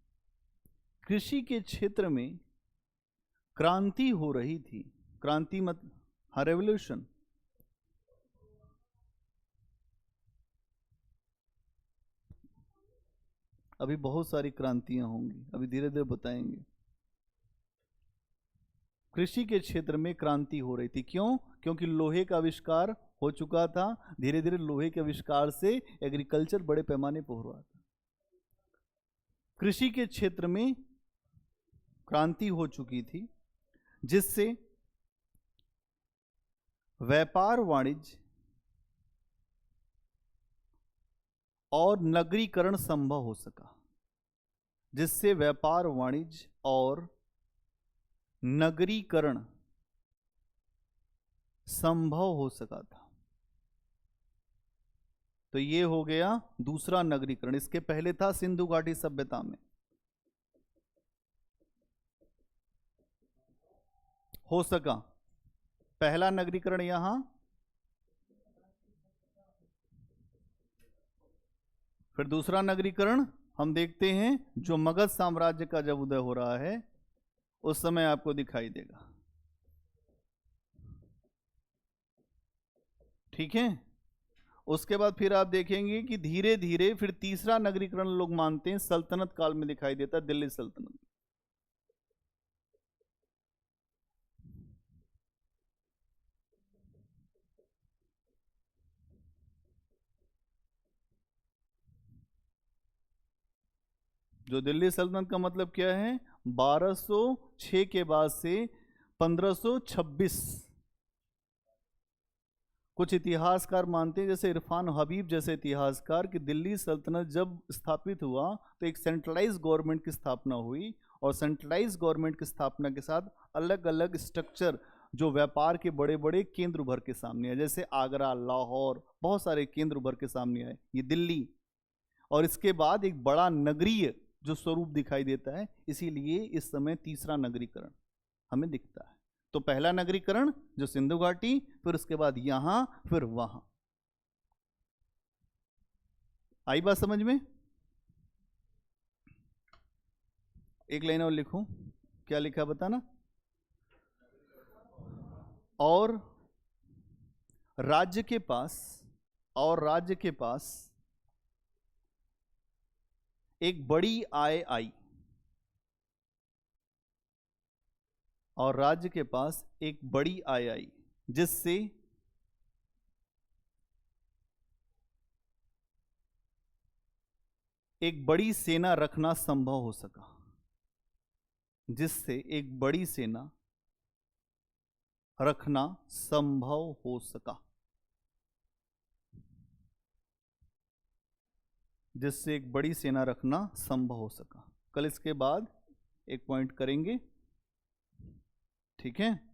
कृषि के क्षेत्र में क्रांति हो रही थी। क्रांति मत रेवोल्यूशन। अभी बहुत सारी क्रांतियां होंगी, अभी धीरे धीरे बताएंगे। कृषि के क्षेत्र में क्रांति हो रही थी। क्यों? क्योंकि लोहे का आविष्कार हो चुका था। धीरे धीरे लोहे के आविष्कार से एग्रीकल्चर बड़े पैमाने पर हो रहा था। कृषि के क्षेत्र में क्रांति हो चुकी थी, जिससे व्यापार, वाणिज्य और नगरीकरण संभव हो सका। जिससे व्यापार, वाणिज्य और नगरीकरण संभव हो सका था। तो ये हो गया दूसरा नगरीकरण। इसके पहले था सिंधु घाटी सभ्यता में हो सका। पहला नगरीकरण यहां, फिर दूसरा नगरीकरण हम देखते हैं जो मगध साम्राज्य का जब उदय हो रहा है उस समय आपको दिखाई देगा। ठीक है? उसके बाद फिर आप देखेंगे कि धीरे धीरे फिर तीसरा नगरीकरण लोग मानते हैं सल्तनत काल में दिखाई देता है, दिल्ली सल्तनत। जो दिल्ली सल्तनत का मतलब क्या है? 1206 के बाद से 1526। कुछ इतिहासकार मानते हैं, जैसे इरफान हबीब जैसे इतिहासकार, कि दिल्ली सल्तनत जब स्थापित हुआ तो एक सेंट्रलाइज गवर्नमेंट की स्थापना हुई, और सेंट्रलाइज गवर्नमेंट की स्थापना के साथ अलग अलग स्ट्रक्चर जो व्यापार के बड़े बड़े केंद्र उभर के सामने आए, जैसे आगरा, लाहौर, बहुत सारे केंद्र उभर के सामने आए, ये दिल्ली। और इसके बाद एक बड़ा नगरीय जो स्वरूप दिखाई देता है, इसीलिए इस समय तीसरा नगरीकरण हमें दिखता है। तो पहला नगरीकरण जो सिंधु घाटी, फिर उसके बाद यहां, फिर वहां। आई बात समझ में? एक लाइन और लिखूं, क्या लिखा बताना। और राज्य के पास एक बड़ी आय आई, और राज्य के पास एक बड़ी आय आई, जिससे एक बड़ी सेना रखना संभव हो सका, जिससे एक बड़ी सेना रखना संभव हो सका, जिससे एक बड़ी सेना रखना संभव हो सका। कल इसके बाद एक पॉइंट करेंगे, ठीक है।